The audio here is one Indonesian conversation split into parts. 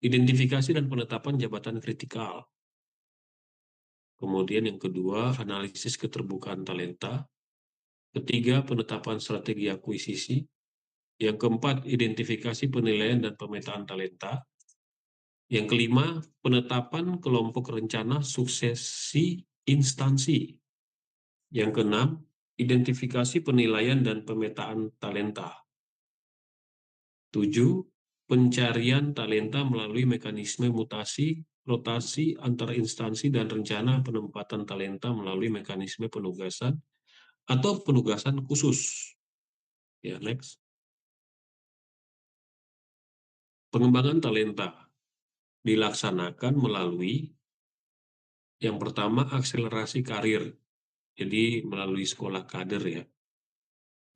identifikasi dan penetapan jabatan kritikal. Kemudian yang kedua, analisis keterbukaan talenta. Ketiga, penetapan strategi akuisisi. Yang keempat, identifikasi penilaian dan pemetaan talenta. Yang kelima, penetapan kelompok rencana suksesi instansi. Yang keenam, identifikasi penilaian dan pemetaan talenta. 7. Pencarian talenta melalui mekanisme mutasi, rotasi antar instansi, dan rencana penempatan talenta melalui mekanisme penugasan atau penugasan khusus. Ya, next. Pengembangan talenta dilaksanakan melalui yang pertama, akselerasi karir. Jadi melalui sekolah kader ya.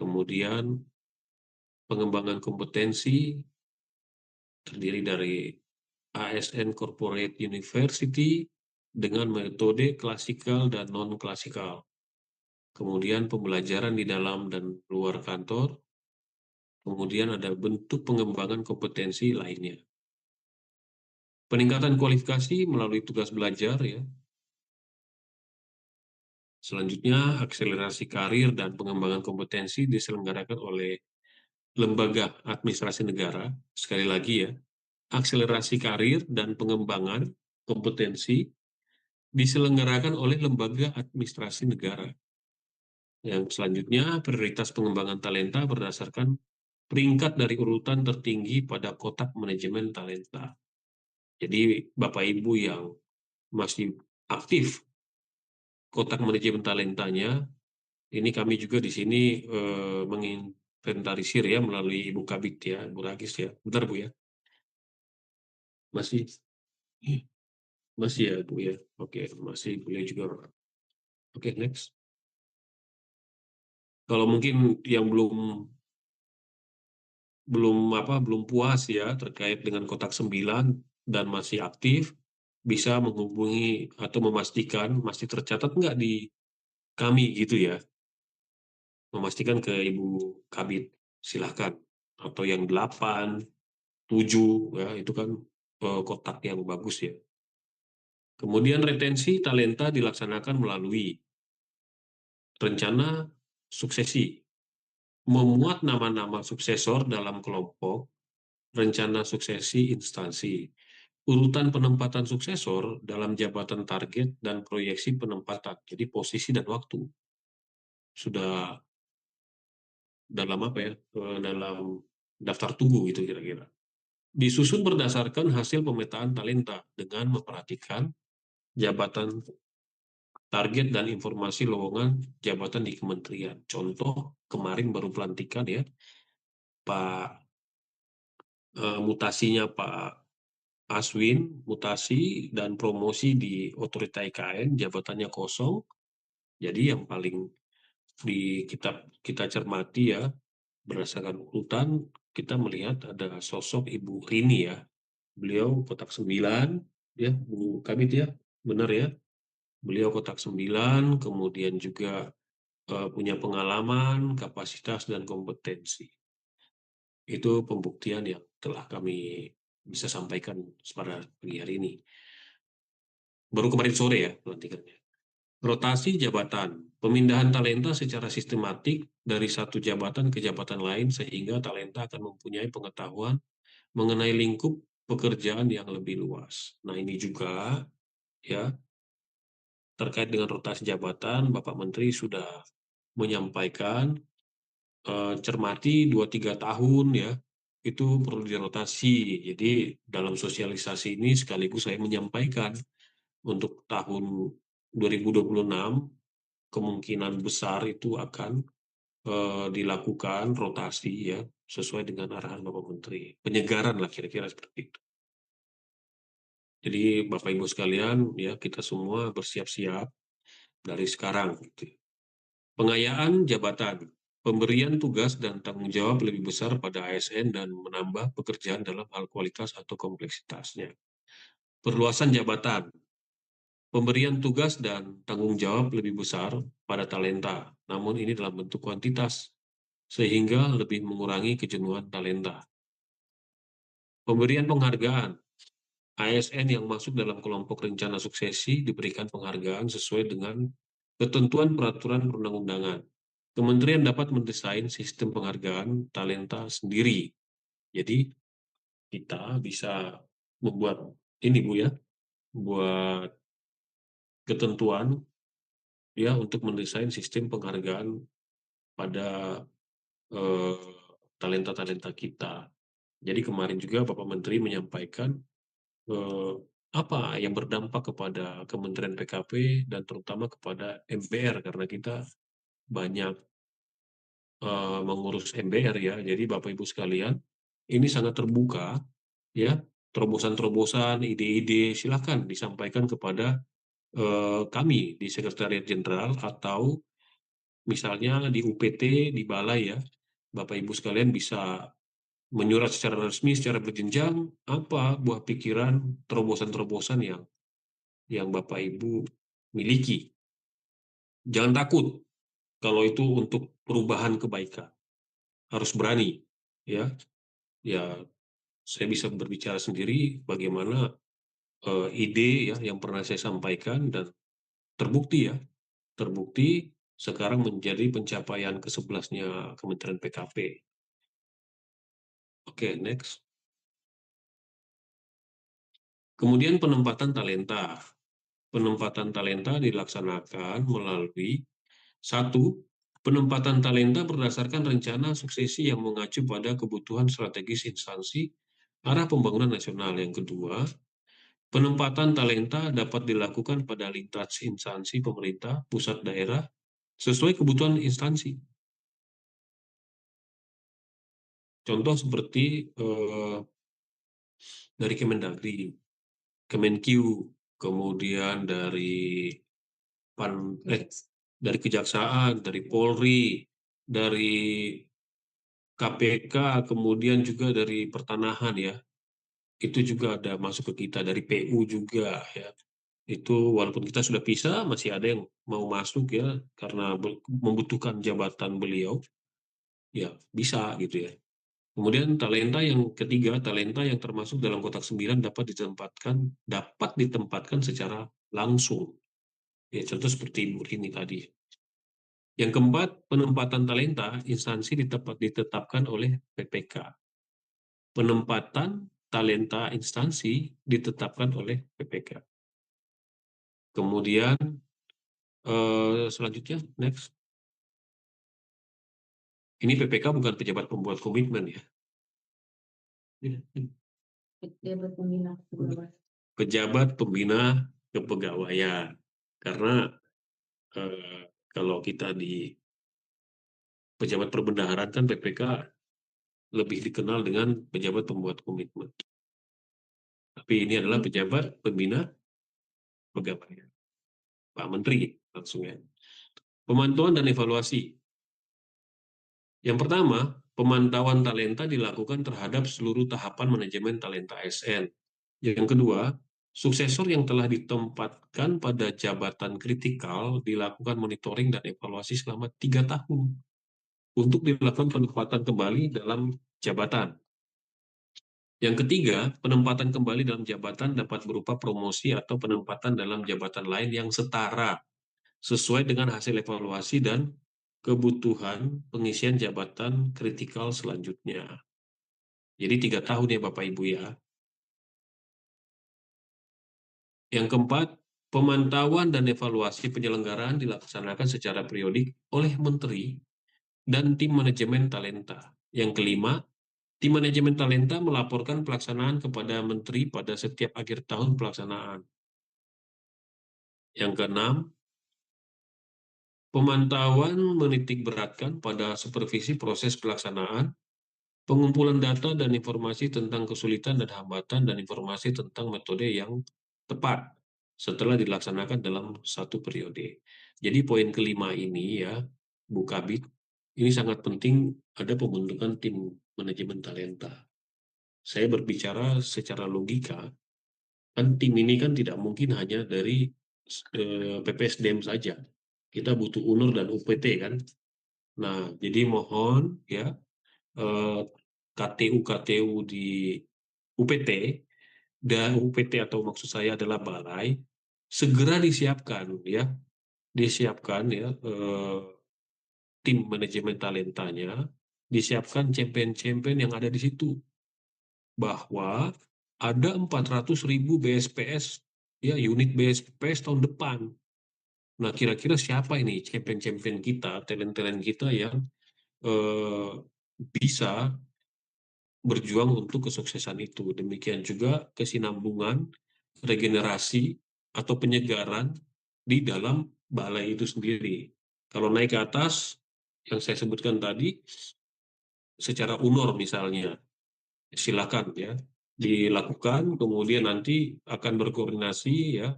Kemudian pengembangan kompetensi terdiri dari ASN Corporate University dengan metode klasikal dan non-klasikal. Kemudian pembelajaran di dalam dan luar kantor. Kemudian ada bentuk pengembangan kompetensi lainnya. Peningkatan kualifikasi melalui tugas belajar ya. Selanjutnya, akselerasi karir dan pengembangan kompetensi diselenggarakan oleh lembaga administrasi negara. Sekali lagi ya, akselerasi karir dan pengembangan kompetensi diselenggarakan oleh lembaga administrasi negara. Yang selanjutnya, prioritas pengembangan talenta berdasarkan peringkat dari urutan tertinggi pada kotak manajemen talenta. Jadi, Bapak Ibu yang masih aktif kotak manajemen talentanya, ini kami juga di sini menginventarisir ya melalui Ibu Kabit ya, Bu Ragis ya. Bentar Bu ya. Masih masih ya Bu ya. Oke, masih boleh juga. Oke, next. Kalau mungkin yang belum puas ya terkait dengan kotak 9 dan masih aktif, bisa menghubungi atau memastikan masih tercatat nggak di kami gitu ya. Memastikan ke Ibu Kabit, silahkan. Atau yang 8, 7 ya itu kan kotak yang bagus ya. Kemudian retensi talenta dilaksanakan melalui rencana suksesi, memuat nama-nama suksesor dalam kelompok, rencana suksesi instansi, urutan penempatan suksesor dalam jabatan target dan proyeksi penempatan. Jadi posisi dan waktu sudah dalam apa ya? Dalam daftar tunggu itu kira-kira. Disusun berdasarkan hasil pemetaan talenta dengan memperhatikan jabatan target dan informasi lowongan jabatan di kementerian. Contoh kemarin baru pelantikan ya, Pak mutasinya Pak Aswin, mutasi dan promosi di Otorita IKN, jabatannya kosong. Jadi yang paling kita kita cermati ya, berdasarkan urutan, kita melihat ada sosok Ibu Rini ya. Beliau kotak 9, ya, Bu Kabit ya, benar ya. Beliau kotak 9, kemudian juga punya pengalaman, kapasitas, dan kompetensi. Itu pembuktian yang telah kami bisa sampaikan pada pagi hari ini. Baru kemarin sore ya pelantikannya. Rotasi jabatan, pemindahan talenta secara sistematik dari satu jabatan ke jabatan lain sehingga talenta akan mempunyai pengetahuan mengenai lingkup pekerjaan yang lebih luas. Nah ini juga ya terkait dengan rotasi jabatan, Bapak Menteri sudah menyampaikan cermati 2-3 tahun ya itu perlu dirotasi. Jadi dalam sosialisasi ini sekaligus saya menyampaikan untuk tahun 2026 kemungkinan besar itu akan dilakukan rotasi ya sesuai dengan arahan Bapak Menteri. Penyegaran lah kira-kira seperti itu. Jadi Bapak Ibu sekalian ya kita semua bersiap-siap dari sekarang gitu. Pengayaan jabatan, pemberian tugas dan tanggung jawab lebih besar pada ASN dan menambah pekerjaan dalam hal kualitas atau kompleksitasnya. Perluasan jabatan, pemberian tugas dan tanggung jawab lebih besar pada talenta, namun ini dalam bentuk kuantitas, sehingga lebih mengurangi kejenuhan talenta. Pemberian penghargaan, ASN yang masuk dalam kelompok rencana suksesi diberikan penghargaan sesuai dengan ketentuan peraturan perundang-undangan. Kementerian dapat mendesain sistem penghargaan talenta sendiri. Jadi kita bisa membuat ini Bu ya, buat ketentuan ya untuk mendesain sistem penghargaan pada eh, talenta-talenta kita. Jadi kemarin juga Bapak Menteri menyampaikan eh, apa yang berdampak kepada Kementerian PKP dan terutama kepada MPR karena kita banyak mengurus MBR ya. Jadi Bapak Ibu sekalian, ini sangat terbuka ya. Terobosan-terobosan, ide-ide silakan disampaikan kepada kami di Sekretariat Jenderal atau misalnya di UPT di Balai ya. Bapak Ibu sekalian bisa menyurat secara resmi, secara berjenjang apa buah pikiran terobosan-terobosan yang Bapak Ibu miliki. Jangan takut kalau itu untuk perubahan kebaikan. Harus berani ya. Ya, saya bisa berbicara sendiri bagaimana ide ya yang pernah saya sampaikan dan terbukti ya, terbukti sekarang menjadi pencapaian ke-11-nya Kementerian PKP. Oke, next. Kemudian penempatan talenta. Penempatan talenta dilaksanakan melalui satu, penempatan talenta berdasarkan rencana suksesi yang mengacu pada kebutuhan strategis instansi arah pembangunan nasional. Yang kedua, penempatan talenta dapat dilakukan pada lintas instansi pemerintah, pusat daerah, sesuai kebutuhan instansi. Contoh seperti dari Kemendagri, Kemenq, kemudian pan, eh, dari Kejaksaan, dari Polri, dari KPK, kemudian juga dari Pertanahan ya. Itu juga ada masuk ke kita dari PU juga ya. Itu walaupun kita sudah pisah masih ada yang mau masuk ya karena membutuhkan jabatan beliau ya bisa gitu ya. Kemudian talenta yang ketiga, talenta yang termasuk dalam kotak 9 dapat ditempatkan secara langsung. Ya contoh seperti Ibu Rini tadi. Yang keempat, penempatan talenta instansi ditetapkan oleh PPK. Penempatan talenta instansi ditetapkan oleh PPK. Kemudian selanjutnya, next. Ini PPK bukan pejabat pembuat komitmen ya. Pejabat pembina kepegawaian. Karena kalau kita di pejabat perbendaharaan kan PPK lebih dikenal dengan pejabat pembuat komitmen. Tapi ini adalah pejabat pembina kepegawaian. Pak Menteri langsung ya. Pemantauan dan evaluasi. Yang pertama, pemantauan talenta dilakukan terhadap seluruh tahapan manajemen talenta ASN. Yang kedua, suksesor yang telah ditempatkan pada jabatan kritikal dilakukan monitoring dan evaluasi selama 3 tahun untuk dilakukan penempatan kembali dalam jabatan. Yang ketiga, penempatan kembali dalam jabatan dapat berupa promosi atau penempatan dalam jabatan lain yang setara sesuai dengan hasil evaluasi dan kebutuhan pengisian jabatan kritikal selanjutnya. Jadi 3 tahun ya Bapak Ibu ya. Yang keempat, pemantauan dan evaluasi penyelenggaraan dilaksanakan secara periodik oleh Menteri dan tim manajemen talenta. Yang kelima, tim manajemen talenta melaporkan pelaksanaan kepada Menteri pada setiap akhir tahun pelaksanaan. Yang keenam, pemantauan menitik beratkan pada supervisi proses pelaksanaan, pengumpulan data dan informasi tentang kesulitan dan hambatan dan informasi tentang metode yang tepat setelah dilaksanakan dalam satu periode. Jadi poin kelima ini ya, Bu Kabit, ini sangat penting ada pembentukan tim manajemen talenta. Saya berbicara secara logika, kan tim ini kan tidak mungkin hanya dari PPSDM saja. Kita butuh UNER dan UPT kan. Nah, jadi mohon ya KTU-KTU di UPT dan UPT atau maksud saya adalah balai, segera disiapkan ya, disiapkan ya, tim manajemen talentanya, disiapkan champion-champion yang ada di situ, bahwa ada 400.000 BSPS ya, unit BSPS tahun depan. Nah, kira-kira siapa ini champion-champion kita, talent-talent kita yang eh, bisa berjuang untuk kesuksesan itu. Demikian juga kesinambungan, regenerasi, atau penyegaran di dalam balai itu sendiri. Kalau naik ke atas, yang saya sebutkan tadi, secara unor misalnya, silakan ya, dilakukan, kemudian nanti akan berkoordinasi ya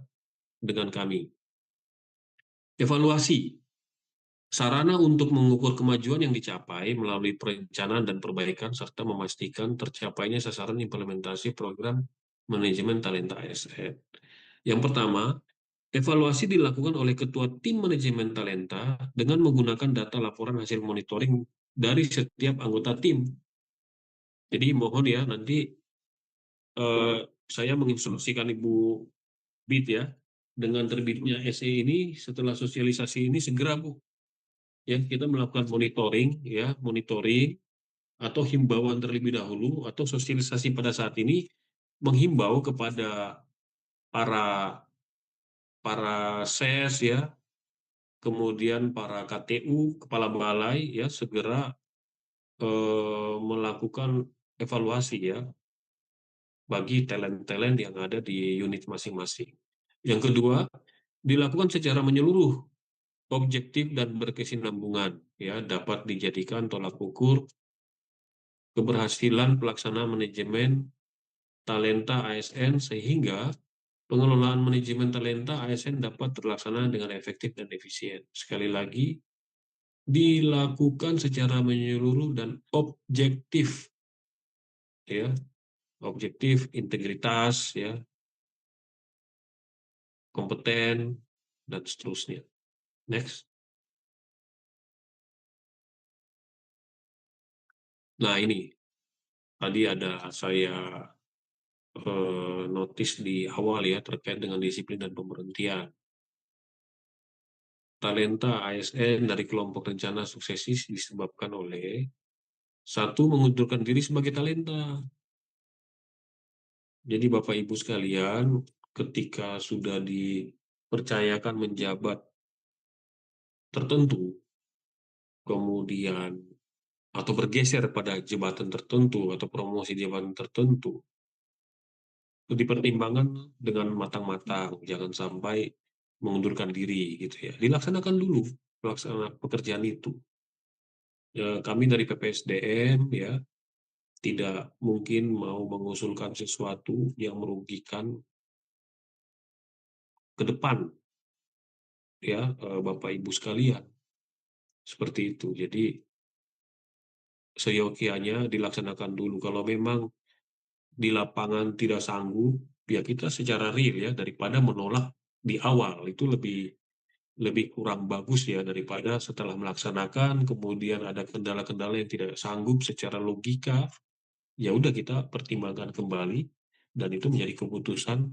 dengan kami. Evaluasi. Sarana untuk mengukur kemajuan yang dicapai melalui perencanaan dan perbaikan serta memastikan tercapainya sasaran implementasi program manajemen talenta ASN. Yang pertama, evaluasi dilakukan oleh ketua tim manajemen talenta dengan menggunakan data laporan hasil monitoring dari setiap anggota tim. Jadi mohon ya, nanti eh, saya menginstruksikan Ibu Bit ya, dengan terbitnya SE ini, setelah sosialisasi ini segera Bu, ya kita melakukan monitoring ya, monitoring atau himbauan terlebih dahulu atau sosialisasi pada saat ini, menghimbau kepada para para SES ya, kemudian para KTU, kepala balai ya, segera melakukan evaluasi ya bagi talent-talent yang ada di unit masing-masing. Yang kedua, dilakukan secara menyeluruh, objektif dan berkesinambungan ya, dapat dijadikan tolak ukur keberhasilan pelaksanaan manajemen talenta ASN, sehingga pengelolaan manajemen talenta ASN dapat terlaksana dengan efektif dan efisien. Sekali lagi, dilakukan secara menyeluruh dan objektif ya, objektif, integritas ya, kompeten, dan seterusnya. Next. Nah, ini tadi ada saya notis di awal ya, terkait dengan disiplin dan pemberhentian. Talenta ASN dari kelompok rencana suksesi disebabkan oleh satu, mengundurkan diri sebagai talenta. Jadi Bapak Ibu sekalian, ketika sudah dipercayakan menjabat tertentu, kemudian atau bergeser pada jabatan tertentu atau promosi jabatan tertentu, itu dipertimbangkan dengan matang-matang, jangan sampai mengundurkan diri gitu ya. Dilaksanakan dulu pelaksanaan pekerjaan itu. Ya, kami dari PPSDM ya tidak mungkin mau mengusulkan sesuatu yang merugikan ke depan ya, Bapak Ibu sekalian, seperti itu. Jadi seyogianya dilaksanakan dulu. Kalau memang di lapangan tidak sanggup, ya kita secara real ya, daripada menolak di awal itu lebih lebih kurang bagus ya, daripada setelah melaksanakan kemudian ada kendala-kendala yang tidak sanggup secara logika, ya udah kita pertimbangkan kembali dan itu menjadi keputusan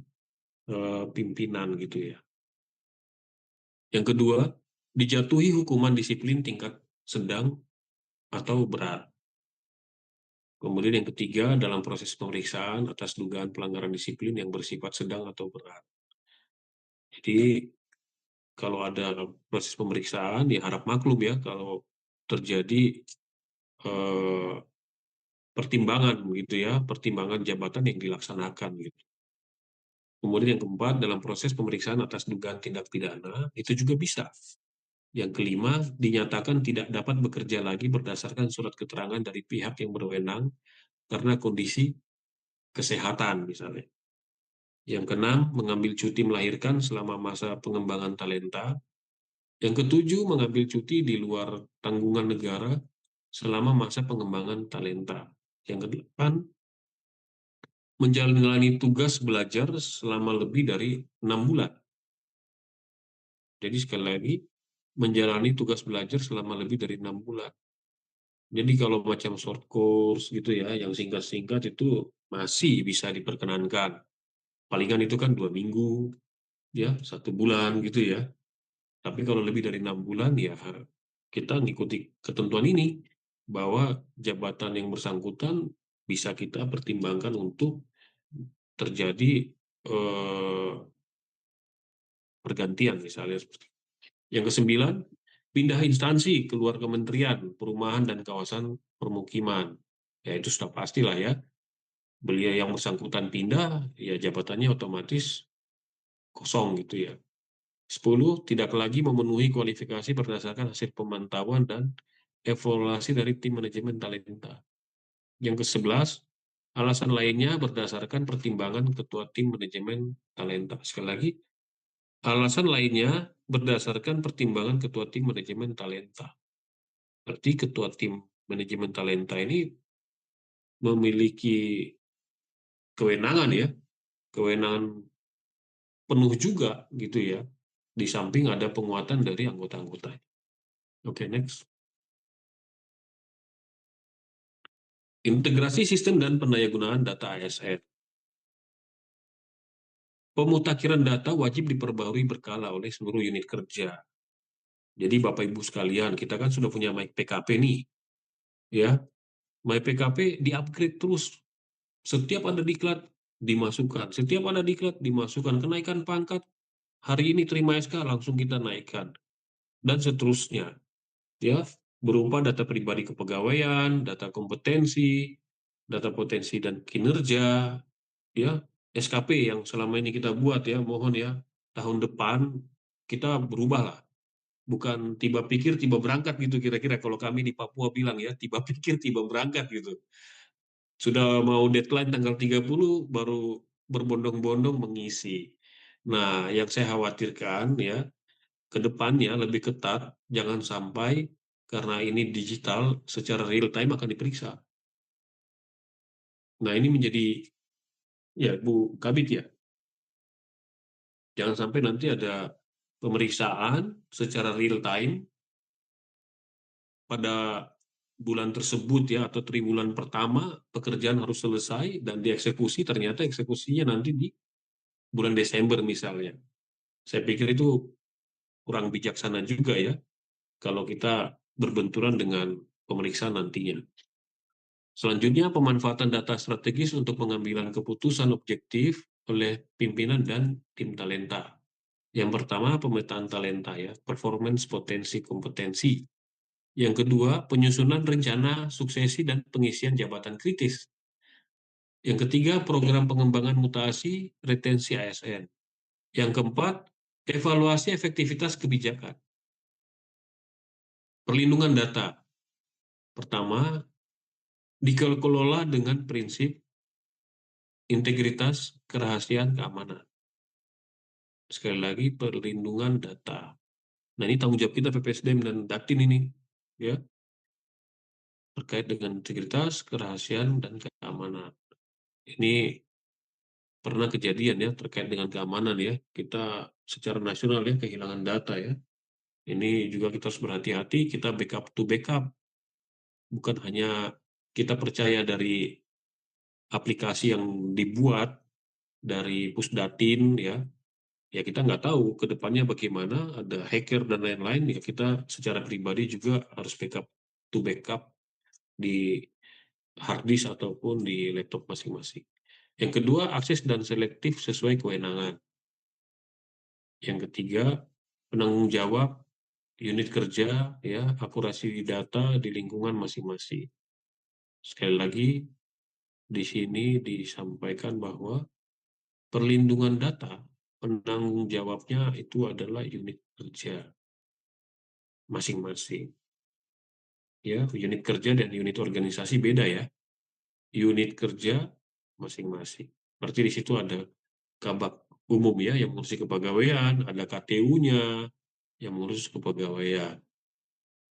pimpinan gitu ya. Yang kedua, dijatuhi hukuman disiplin tingkat sedang atau berat. Kemudian yang ketiga, dalam proses pemeriksaan atas dugaan pelanggaran disiplin yang bersifat sedang atau berat. Jadi kalau ada proses pemeriksaan, ya harap maklum ya kalau terjadi eh, pertimbangan gitu ya, pertimbangan jabatan yang dilaksanakan gitu. Kemudian yang keempat, dalam proses pemeriksaan atas dugaan tindak pidana, itu juga bisa. Yang kelima, dinyatakan tidak dapat bekerja lagi berdasarkan surat keterangan dari pihak yang berwenang karena kondisi kesehatan misalnya. Yang keenam, mengambil cuti melahirkan selama masa pengembangan talenta. Yang ketujuh, mengambil cuti di luar tanggungan negara selama masa pengembangan talenta. Yang kedelapan, menjalani tugas belajar selama lebih dari 6 bulan. Jadi sekali lagi, menjalani tugas belajar selama lebih dari 6 bulan. Jadi kalau macam short course gitu ya, yang singkat-singkat itu masih bisa diperkenankan. palingan itu kan 2 minggu, ya 1 bulan gitu ya. Tapi kalau lebih dari 6 bulan ya kita ngikuti ketentuan ini bahwa jabatan yang bersangkutan bisa kita pertimbangkan untuk terjadi eh, pergantian misalnya. Yang kesembilan, pindah instansi keluar kementerian, perumahan dan kawasan permukiman. Ya itu sudah pastilah ya. Beliau yang bersangkutan pindah, ya jabatannya otomatis kosong gitu ya. 10, tidak lagi memenuhi kualifikasi berdasarkan hasil pemantauan dan evaluasi dari tim manajemen talenta. Yang ke-11, alasan lainnya berdasarkan pertimbangan ketua tim manajemen talenta. Sekali lagi, alasan lainnya berdasarkan pertimbangan ketua tim manajemen talenta. Berarti ketua tim manajemen talenta ini memiliki kewenangan ya, kewenangan penuh juga gitu ya, di samping ada penguatan dari anggota-anggota. Oke, next. Integrasi sistem dan pendayagunaan data ASN. Pemutakhiran data wajib diperbarui berkala oleh seluruh unit kerja. Jadi Bapak Ibu sekalian, kita kan sudah punya MyPKP nih, ya. MyPKP di-upgrade terus. Setiap ada diklat dimasukkan, setiap ada diklat dimasukkan. Kenaikan pangkat, hari ini terima SK langsung kita naikkan, dan seterusnya, ya. Berupa data pribadi kepegawaian, data kompetensi, data potensi dan kinerja, ya. SKP yang selama ini kita buat ya, mohon ya, tahun depan kita berubah lah. Bukan tiba pikir tiba berangkat gitu, kira-kira kalau kami di Papua bilang ya, tiba pikir tiba berangkat gitu. Sudah mau deadline tanggal 30 baru berbondong-bondong mengisi. Nah, yang saya khawatirkan ya, ke depannya lebih ketat, jangan sampai karena ini digital secara real time akan diperiksa. Nah, ini menjadi, ya Bu Kabit ya, jangan sampai nanti ada pemeriksaan secara real time pada bulan tersebut ya, atau triwulan pertama pekerjaan harus selesai dan dieksekusi, ternyata eksekusinya nanti di bulan Desember misalnya. Saya pikir itu kurang bijaksana juga ya kalau kita berbenturan dengan pemeriksaan nantinya. Selanjutnya, pemanfaatan data strategis untuk pengambilan keputusan objektif oleh pimpinan dan tim talenta. Yang pertama, pemetaan talenta ya, performance, potensi, kompetensi. Yang kedua, penyusunan rencana suksesi dan pengisian jabatan kritis. Yang ketiga, program pengembangan mutasi retensi ASN. Yang keempat, evaluasi efektivitas kebijakan. Perlindungan data. Pertama, dikelola dengan prinsip integritas, kerahasiaan, keamanan. Sekali lagi, perlindungan data. Nah, ini tanggung jawab kita PPSDM dan Daktin ini, ya, terkait dengan integritas, kerahasiaan, dan keamanan. Ini pernah kejadian ya terkait dengan keamanan ya. Kita secara nasional ya kehilangan data ya. Ini juga kita harus berhati-hati, kita backup to backup. Bukan hanya kita percaya dari aplikasi yang dibuat dari Pusdatin ya, ya kita nggak tahu ke depannya bagaimana, ada hacker dan lain-lain, ya kita secara pribadi juga harus backup to backup di hard disk ataupun di laptop masing-masing. Yang kedua, akses dan selektif sesuai kewenangan. Yang ketiga, penanggung jawab unit kerja, ya, akurasi data di lingkungan masing-masing. Sekali lagi, di sini disampaikan bahwa perlindungan data, penanggung jawabnya itu adalah unit kerja masing-masing. Ya, unit kerja dan unit organisasi beda ya. Unit kerja masing-masing. Berarti di situ ada kabak umum ya yang mengurusi kepegawaian, ada KTU-nya yang mengurus kepegawaian.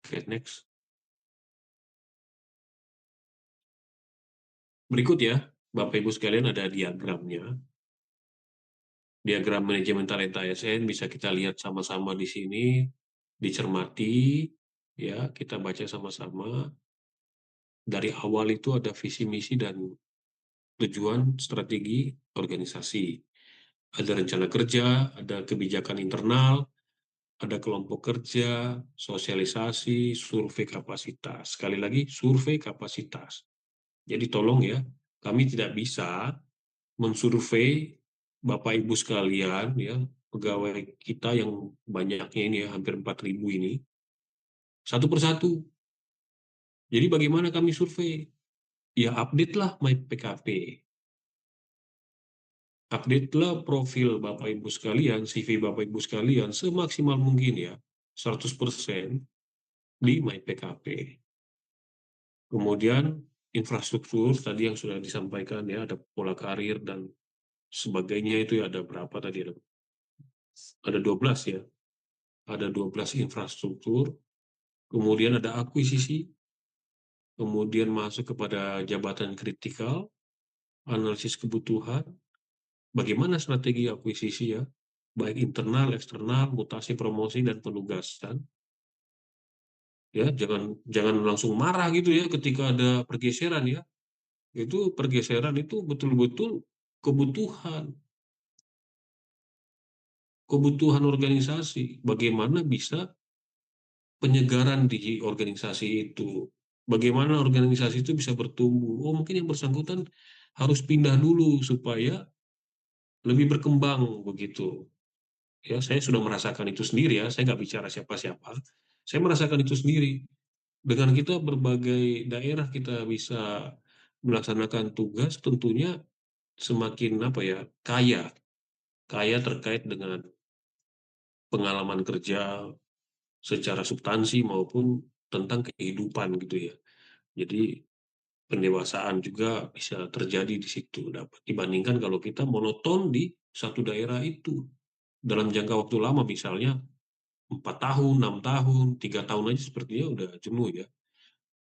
Oke, next. Berikut ya, Bapak Ibu sekalian, ada diagramnya. Diagram manajemen talenta ASN bisa kita lihat sama-sama di sini, dicermati, ya, kita baca sama-sama. Dari awal itu ada visi misi dan tujuan strategi organisasi. Ada rencana kerja, ada kebijakan internal, ada kelompok kerja, sosialisasi, survei kapasitas. Sekali lagi, survei kapasitas. Jadi tolong ya, kami tidak bisa mensurvei Bapak Ibu sekalian ya, pegawai kita yang banyaknya ini ya, hampir 4.000 ini, satu persatu. Jadi bagaimana kami survei? Ya update lah My PKP. Update-lah profil Bapak Ibu sekalian, CV Bapak Ibu sekalian semaksimal mungkin ya, 100% di My PKP. Kemudian infrastruktur tadi yang sudah disampaikan ya, ada pola karir dan sebagainya itu ya, ada berapa tadi? Ada 12 ya. Ada 12 infrastruktur, kemudian ada akuisisi, kemudian masuk kepada jabatan kritikal, analisis kebutuhan, bagaimana strategi akuisisi ya, baik internal, eksternal, mutasi, promosi, dan penugasan. Ya, jangan jangan langsung marah gitu ya ketika ada pergeseran ya. Itu pergeseran itu betul-betul kebutuhan, kebutuhan organisasi. Bagaimana bisa penyegaran di organisasi itu? Bagaimana organisasi itu bisa bertumbuh? Oh, mungkin yang bersangkutan harus pindah dulu supaya lebih berkembang begitu. Ya, saya sudah merasakan itu sendiri ya. Saya nggak bicara siapa-siapa. Saya merasakan itu sendiri. Dengan kita berbagai daerah kita bisa melaksanakan tugas, tentunya semakin apa ya, kaya, kaya terkait dengan pengalaman kerja secara substansi maupun tentang kehidupan gitu ya. Jadi pendewasaan juga bisa terjadi di situ dapat dibandingkan kalau kita monoton di satu daerah itu dalam jangka waktu lama, misalnya 4 tahun, 6 tahun, 3 tahun aja sepertinya udah jenuh ya.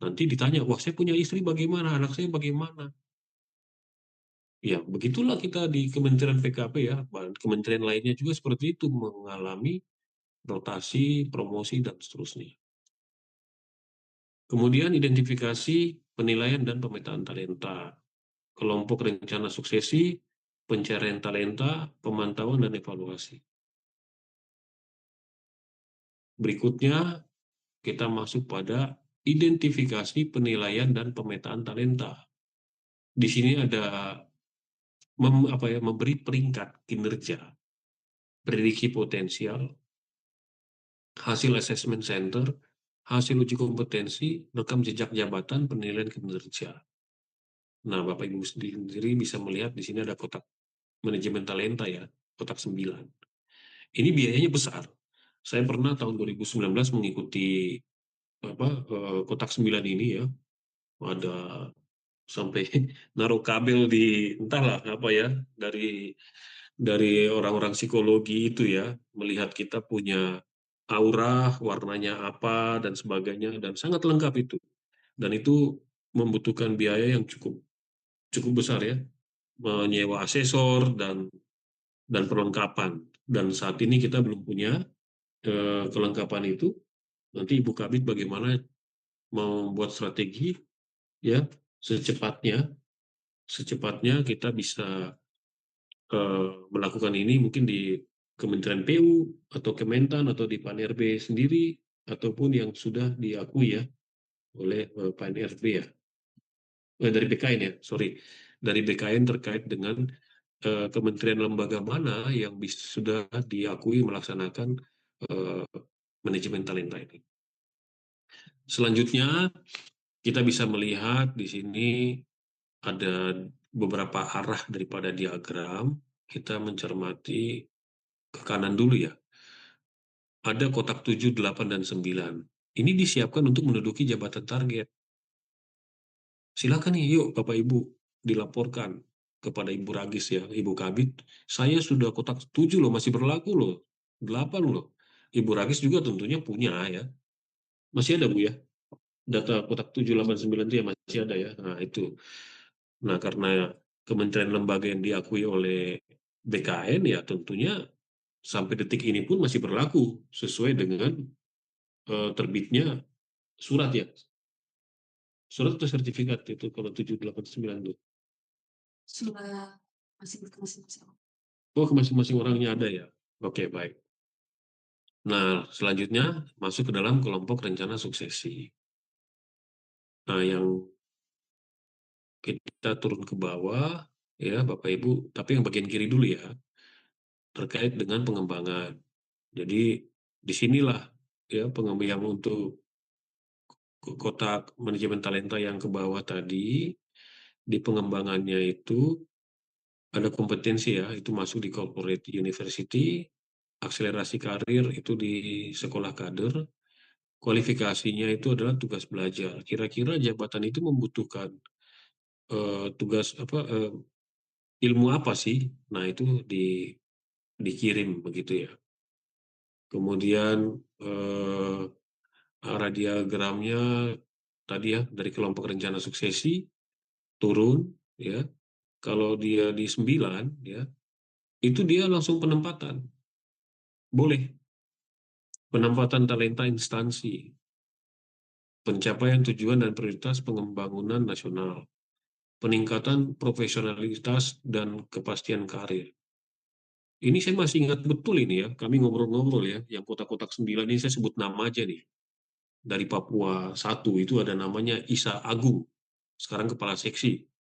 Nanti ditanya, wah saya punya istri bagaimana, anak saya bagaimana? Ya, begitulah kita di Kementerian PKP ya, kementerian lainnya juga seperti itu mengalami rotasi, promosi, dan seterusnya. Kemudian identifikasi, penilaian, dan pemetaan talenta. Kelompok rencana suksesi, pencarian talenta, pemantauan, dan evaluasi. Berikutnya, kita masuk pada identifikasi, penilaian, dan pemetaan talenta. Di sini ada memberi peringkat kinerja, prediksi potensial, hasil asesmen center, hasil uji kompetensi, rekam jejak jabatan, penilaian kinerja. Nah, Bapak Ibu sendiri bisa melihat di sini ada kotak manajemen talenta ya, kotak 9. Ini biayanya besar. Saya pernah tahun 2019 mengikuti kotak 9 ini ya, ada sampai naruh kabel di entahlah apa ya, dari orang-orang psikologi itu ya, melihat kita punya aura, warnanya apa dan sebagainya, dan sangat lengkap itu. Dan itu membutuhkan biaya yang cukup cukup besar ya, menyewa asesor dan perlengkapan. Dan saat ini kita belum punya kelengkapan itu. Nanti Ibu Kabit bagaimana membuat strategi ya, secepatnya secepatnya kita bisa melakukan ini mungkin di Kementerian PU atau Kementan atau di PAN-RB sendiri ataupun yang sudah diakui ya oleh PAN-RB ya, dari BKN ya, sorry, dari BKN terkait dengan kementerian lembaga mana yang sudah diakui melaksanakan eh, manajemen talenta ini. Selanjutnya kita bisa melihat di sini ada beberapa arah daripada diagram. Kita mencermati ke kanan dulu ya. Ada kotak 7, 8, dan 9. Ini disiapkan untuk menduduki jabatan target. Silakan nih, yuk Bapak Ibu dilaporkan kepada Ibu Ragis ya, Ibu Kabit. Saya sudah kotak 7 loh, masih berlaku loh. 8 loh. Ibu Ragis juga tentunya punya ya. Masih ada Bu ya? Data kotak 7, 8, 9 itu ya masih ada ya. Nah itu. Nah karena kementerian lembaga yang diakui oleh BKN ya tentunya sampai detik ini pun masih berlaku sesuai dengan terbitnya surat ya. Surat atau sertifikat itu kalau 7, 8, 9 itu. Sudah masih berkemas. Oh, ke masing-masing orangnya ada ya. Oke, baik. Nah, selanjutnya masuk ke dalam kelompok rencana suksesi. Nah, yang kita turun ke bawah, ya Bapak Ibu, tapi yang bagian kiri dulu ya, terkait dengan pengembangan. Jadi, disinilah ya pengembangan yang untuk kotak manajemen talenta yang ke bawah tadi, di pengembangannya itu ada kompetensi ya, itu masuk di corporate university, akselerasi karir itu di sekolah kader, kualifikasinya itu adalah tugas belajar. Kira-kira jabatan itu membutuhkan tugas apa ilmu apa sih? Nah, itu dikirim begitu ya. Kemudian eh, arah diagramnya tadi ya dari kelompok rencana suksesi turun ya. Kalau dia di 9 ya, itu dia langsung penempatan. Boleh penempatan talenta instansi, pencapaian tujuan dan prioritas pembangunan nasional, peningkatan profesionalitas dan kepastian karir. Ini saya masih ingat betul ini ya, kami ngobrol-ngobrol ya, yang kotak-kotak 9 ini saya sebut nama aja nih. Dari Papua satu itu ada namanya Isa Agung, sekarang kepala seksi.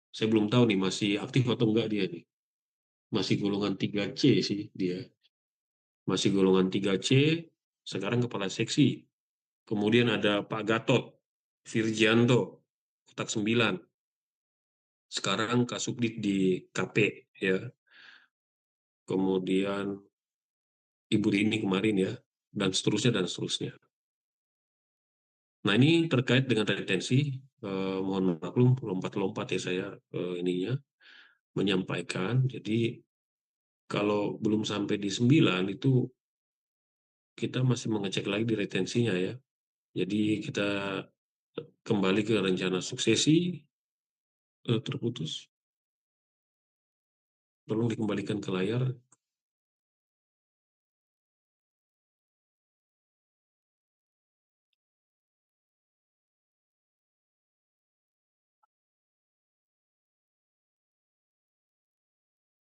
Saya belum tahu nih masih aktif atau enggak dia nih. Masih golongan 3C sih dia. Masih golongan 3C, sekarang kepala seksi. Kemudian ada Pak Gatot Virgianto, kotak 9. Sekarang Kasubdit di KP ya. Kemudian Ibu Rini kemarin ya, dan seterusnya dan seterusnya. Nah, ini terkait dengan retensi, mohon maklum lompat-lompat ya saya ininya menyampaikan. Jadi kalau belum sampai di 9 itu kita masih mengecek lagi di retensinya ya. Jadi kita kembali ke rencana suksesi terputus. Tolong dikembalikan ke layar.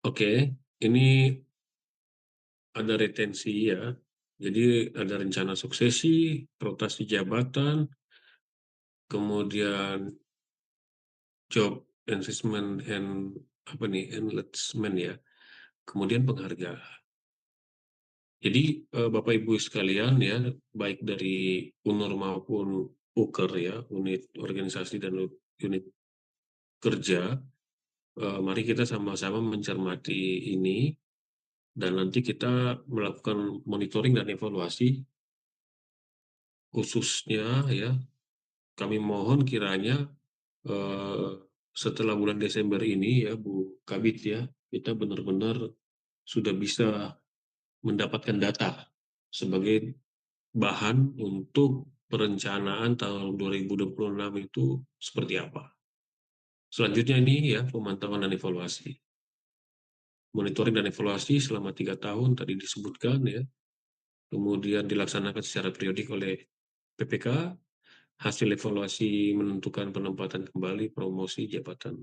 Oke, ini ada retensi ya. Jadi ada rencana suksesi, rotasi jabatan, kemudian job assessment and apa nih, enlistment ya. Kemudian penghargaan. Jadi Bapak Ibu sekalian ya, baik dari UNUR maupun UKER ya, unit organisasi dan unit kerja, mari kita sama-sama mencermati ini dan nanti kita melakukan monitoring dan evaluasi khususnya ya. Kami mohon kiranya eh, setelah bulan Desember ini ya Bu Kabit ya, kita benar-benar sudah bisa mendapatkan data sebagai bahan untuk perencanaan tahun 2026 itu seperti apa. Selanjutnya ini ya pemantauan dan evaluasi. Monitoring dan evaluasi selama 3 tahun tadi disebutkan ya, kemudian dilaksanakan secara periodik oleh PPK, hasil evaluasi menentukan penempatan kembali promosi jabatan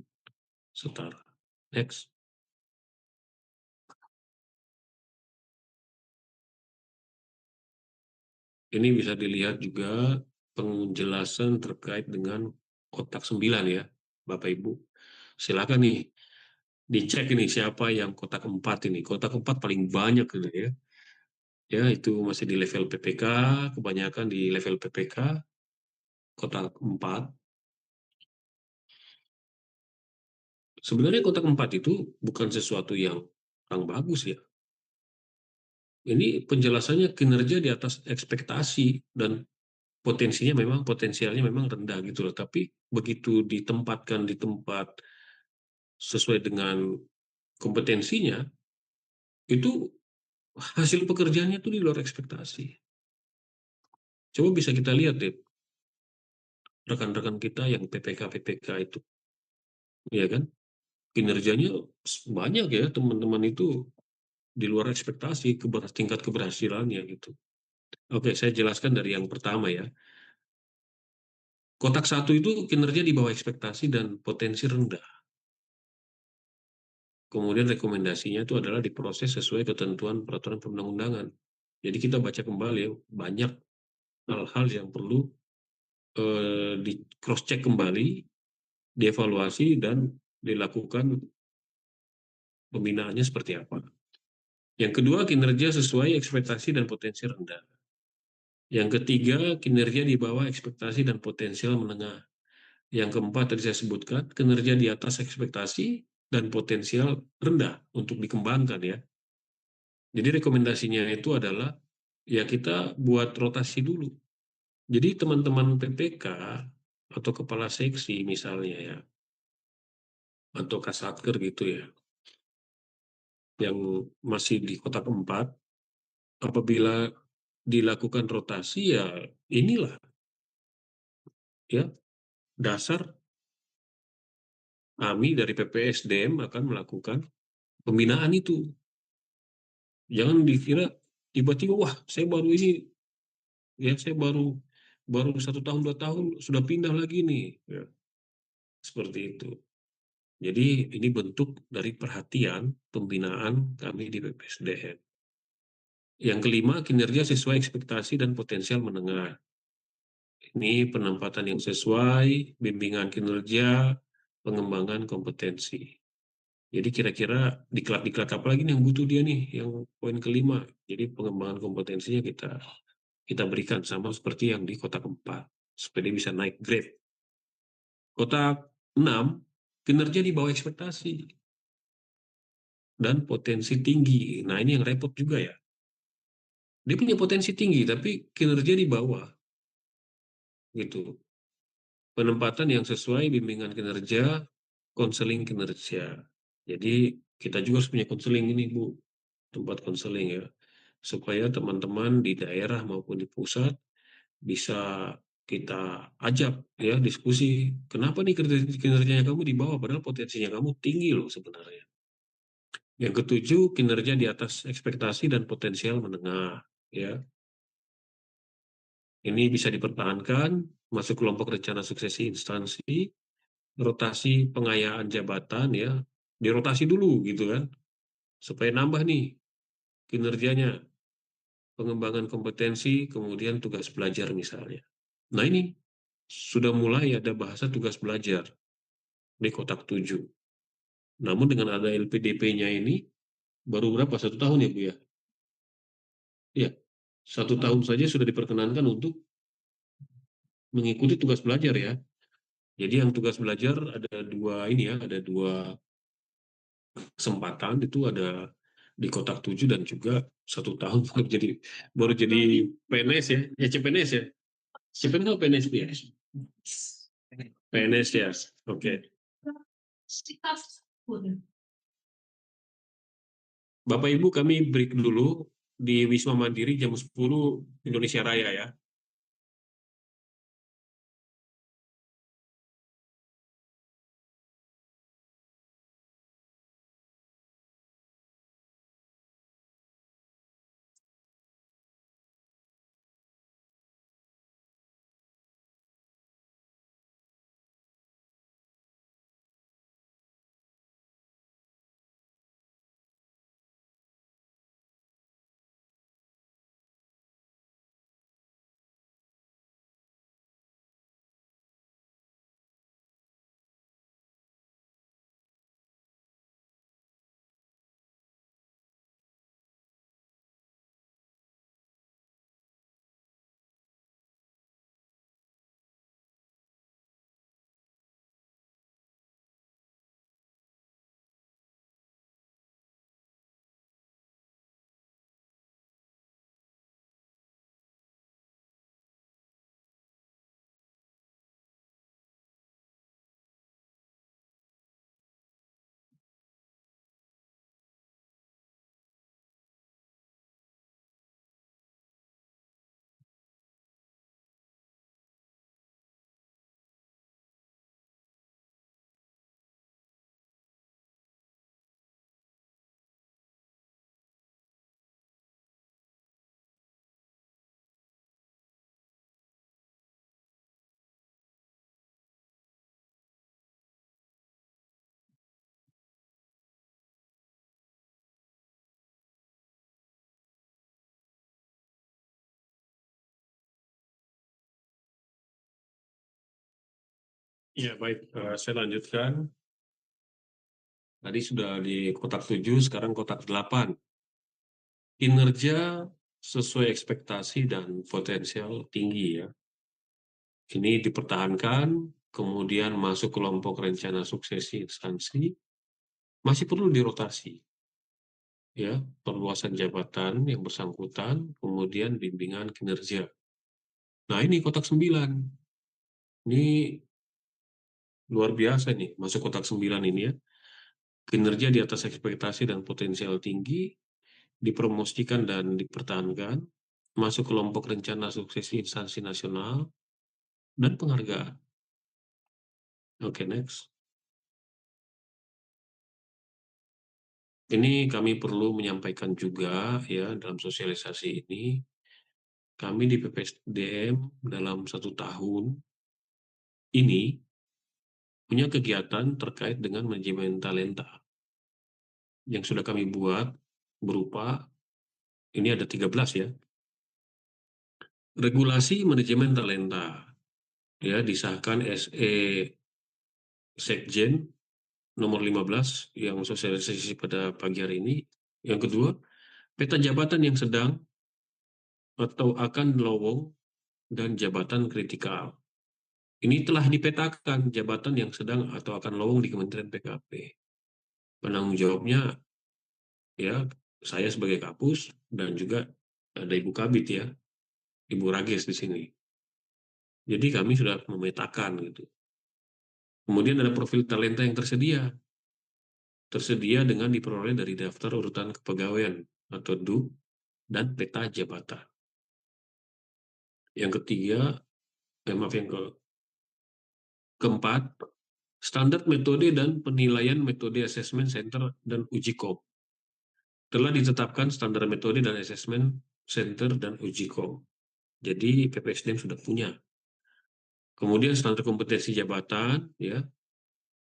setara. Next. Ini bisa dilihat juga penjelasan terkait dengan kotak 9 ya, Bapak Ibu. Silakan nih dicek ini siapa yang kotak 4 ini. Kotak 4 paling banyak ini ya. Ya, itu masih di level PPK, kebanyakan di level PPK, kotak 4. Sebenarnya kotak 4 itu bukan sesuatu yang kurang bagus ya. Ini penjelasannya kinerja di atas ekspektasi dan potensialnya memang rendah gitu loh. Tapi begitu ditempatkan di tempat sesuai dengan kompetensinya, itu hasil pekerjaannya tuh di luar ekspektasi. Coba bisa kita lihat deh, rekan-rekan kita yang PPK-PPK itu, ya kan? Kinerjanya banyak ya, teman-teman itu di luar ekspektasi, tingkat keberhasilannya gitu. Oke, saya jelaskan dari yang pertama ya. Kotak satu itu kinerja di bawah ekspektasi dan potensi rendah. Kemudian rekomendasinya itu adalah diproses sesuai ketentuan peraturan perundang-undangan. Jadi kita baca kembali ya, banyak hal-hal yang perlu di cross check kembali, dievaluasi dan dilakukan pembinaannya seperti apa. Yang kedua, kinerja sesuai ekspektasi dan potensi rendah. Yang ketiga, kinerja di bawah ekspektasi dan potensial menengah. Yang keempat tadi saya sebutkan, kinerja di atas ekspektasi dan potensial rendah untuk dikembangkan ya. Jadi rekomendasinya itu adalah ya kita buat rotasi dulu. Jadi teman-teman PPK atau kepala seksi misalnya ya, atau kasatker gitu ya, yang masih di kotak 4, apabila dilakukan rotasi ya inilah ya dasar kami dari PPSDM akan melakukan pembinaan itu. Jangan dikira tiba-tiba wah saya baru ini ya saya baru baru 1 tahun 2 tahun sudah pindah lagi nih ya, seperti itu. Jadi ini bentuk dari perhatian pembinaan kami di PPSDM. Yang kelima, kinerja sesuai ekspektasi dan potensial menengah. Ini penempatan yang sesuai, bimbingan kinerja, pengembangan kompetensi. Jadi kira-kira diklat-diklat apa lagi nih yang butuh dia nih, yang poin kelima. Jadi pengembangan kompetensinya kita berikan sama seperti yang di kotak 4, supaya dia bisa naik grade. Kotak 6, kinerja di bawah ekspektasi dan potensi tinggi. Nah ini yang repot juga ya. Dia punya potensi tinggi, tapi kinerja di bawah gitu. Penempatan yang sesuai bimbingan kinerja, konseling kinerja. Jadi kita juga harus punya konseling ini Bu, tempat konseling ya, supaya teman-teman di daerah maupun di pusat bisa kita ajak ya diskusi. Kenapa nih kinerjanya kamu di bawah, padahal potensinya kamu tinggi loh sebenarnya. Yang ketujuh, kinerja di atas ekspektasi dan potensial menengah. Ya, ini bisa dipertahankan, masuk kelompok rencana suksesi instansi, rotasi pengayaan jabatan ya, dirotasi dulu gitu kan, supaya nambah nih kinerjanya, pengembangan kompetensi, kemudian tugas belajar misalnya. Nah ini sudah mulai ada bahasa tugas belajar di kotak 7. Namun dengan ada LPDP-nya ini baru berapa? 1 tahun ya Bu ya? Iya, 1 tahun saja sudah diperkenankan untuk mengikuti tugas belajar ya. Jadi yang tugas belajar ada dua ini ya, ada dua kesempatan itu ada di kotak 7 dan juga 1 tahun baru jadi PNS ya, ya CPNS ya, CPNS atau PNS ya, PNS ya, oke. Bapak Ibu kami break dulu di Wisma Mandiri jam 10 Indonesia Raya ya. Ya, baik. Saya lanjutkan. Tadi sudah di kotak 7, sekarang kotak 8. Kinerja sesuai ekspektasi dan potensial tinggi ya. Ini dipertahankan, kemudian masuk kelompok rencana suksesi instansi, masih perlu dirotasi. Ya, perluasan jabatan yang bersangkutan, kemudian bimbingan kinerja. Nah, ini kotak 9. Ini luar biasa nih, masuk kotak 9 ini ya. Kinerja di atas ekspektasi dan potensial tinggi, dipromosikan dan dipertahankan, masuk kelompok rencana sukses instansi nasional, dan penghargaan. Oke, next. Ini kami perlu menyampaikan juga ya dalam sosialisasi ini, kami di PPSDM dalam 1 tahun ini punya kegiatan terkait dengan manajemen talenta yang sudah kami buat berupa, ini ada 13 ya, regulasi manajemen talenta, ya disahkan SE Sekjen nomor 15 yang sosialisasi pada pagi hari ini. Yang kedua, peta jabatan yang sedang atau akan lowong dan jabatan kritikal. Ini telah dipetakan jabatan yang sedang atau akan lowong di Kementerian PKP. Penanggung jawabnya ya saya sebagai Kapus dan juga ada Ibu Kabit ya, Ibu Rages di sini. Jadi kami sudah memetakan gitu. Kemudian ada profil talenta yang tersedia dengan diperoleh dari daftar urutan kepegawaian atau DUK dan peta jabatan. Yang ketiga, maaf yang keempat, standar metode dan penilaian metode asesmen center dan uji kom. Telah ditetapkan standar metode dan asesmen center dan uji kom. Jadi PPSDM sudah punya. Kemudian standar kompetensi jabatan, ya,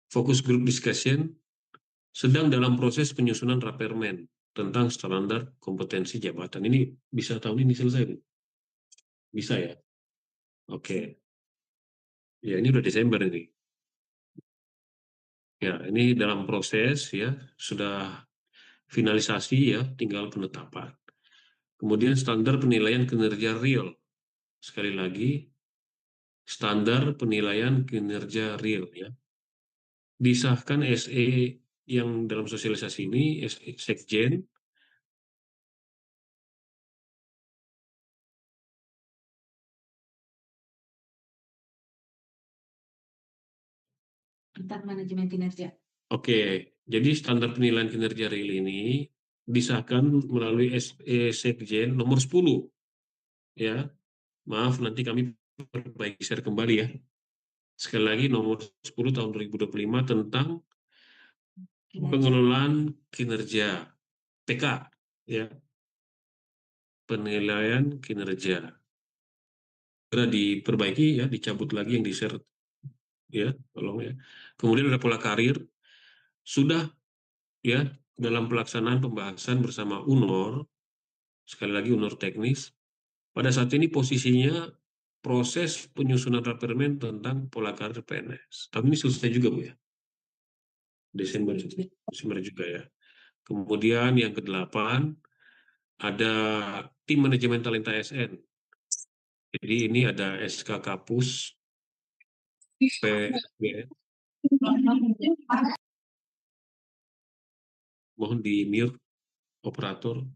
fokus group discussion, sedang dalam proses penyusunan rapermen tentang standar kompetensi jabatan. Ini bisa tahun ini selesai, Bu? Bisa ya? Oke. Ya, ini udah Desember ini. Ya, ini dalam proses ya, sudah finalisasi ya, tinggal penetapan. Kemudian standar penilaian kinerja real. Sekali lagi, standar penilaian kinerja real ya. Disahkan SE yang dalam sosialisasi ini, SE Sekjen, tentang manajemen kinerja. Oke, jadi standar penilaian kinerja real ini disahkan melalui SE Sekjen nomor 10 ya. Maaf, nanti kami perbaiki share kembali ya. Sekali lagi nomor 10 tahun 2025 tentang pengelolaan kinerja PK ya, penilaian kinerja. Segera diperbaiki ya, dicabut lagi yang di-share ya, tolong ya. Kemudian ada pola karir sudah ya dalam pelaksanaan pembahasan bersama UNOR, sekali lagi UNOR teknis. Pada saat ini posisinya proses penyusunan rapermen tentang pola karir PNS. Tapi ini selesai juga Bu ya. Desember juga ya. Kemudian yang ke-8 ada tim manajemen talenta SN. Jadi ini ada SK Kapus PSBN. Mohon di mute operator.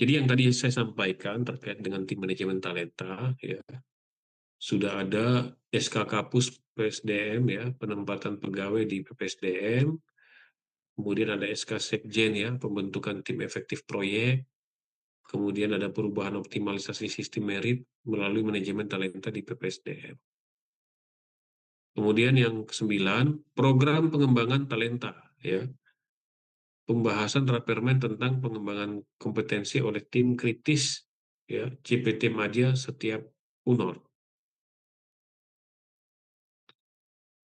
Jadi yang tadi saya sampaikan terkait dengan tim manajemen talenta ya, sudah ada SK Kapus PSDM ya, penempatan pegawai di PPSDM, kemudian ada SK Sekjen ya, pembentukan tim efektif proyek, kemudian ada perubahan optimalisasi sistem merit melalui manajemen talenta di PPSDM. Kemudian yang ke-9, program pengembangan talenta ya. Pembahasan rapermen tentang pengembangan kompetensi oleh tim kritis ya, CPT Madya setiap UNOR.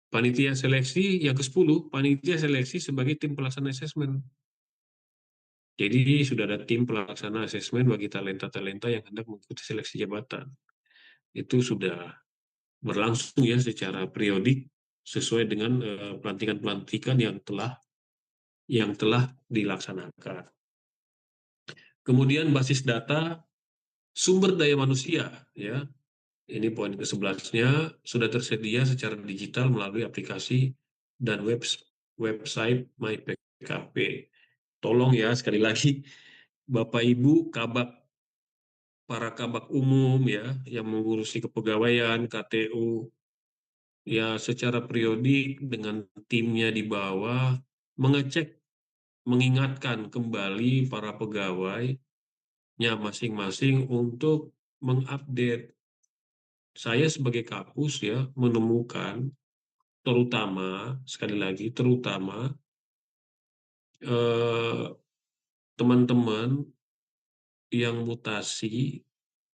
Panitia seleksi yang ke-10, panitia seleksi sebagai tim pelaksana asesmen. Jadi sudah ada tim pelaksana asesmen bagi talenta-talenta yang hendak mengikuti seleksi jabatan. Itu sudah. berlangsung ya secara periodik sesuai dengan pelantikan-pelantikan yang telah dilaksanakan. Kemudian basis data sumber daya manusia, ya. Ini poin ke-11-nya, sudah tersedia secara digital melalui aplikasi dan website MyPKP. Tolong ya, sekali lagi, Bapak Ibu para kabak umum ya, yang mengurusi kepegawaian, KTU, ya secara periodik dengan timnya di bawah, mengecek, mengingatkan kembali para pegawainya masing-masing untuk mengupdate. Saya sebagai kapus ya menemukan terutama sekali lagi terutama eh, teman-teman yang mutasi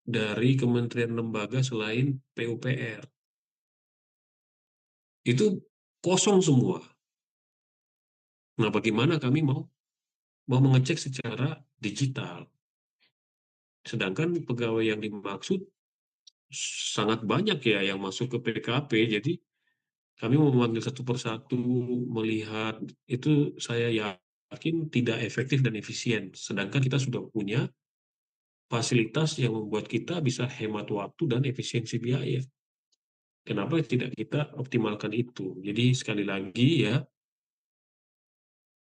dari kementerian lembaga selain PUPR itu kosong semua. Nah, bagaimana kami mau mengecek secara digital? Sedangkan pegawai yang dimaksud sangat banyak ya yang masuk ke PKP, jadi kami mau memanggil satu persatu, melihat, itu saya yakin tidak efektif dan efisien. Sedangkan kita sudah punya fasilitas yang membuat kita bisa hemat waktu dan efisiensi biaya. Kenapa tidak kita optimalkan itu? Jadi sekali lagi ya,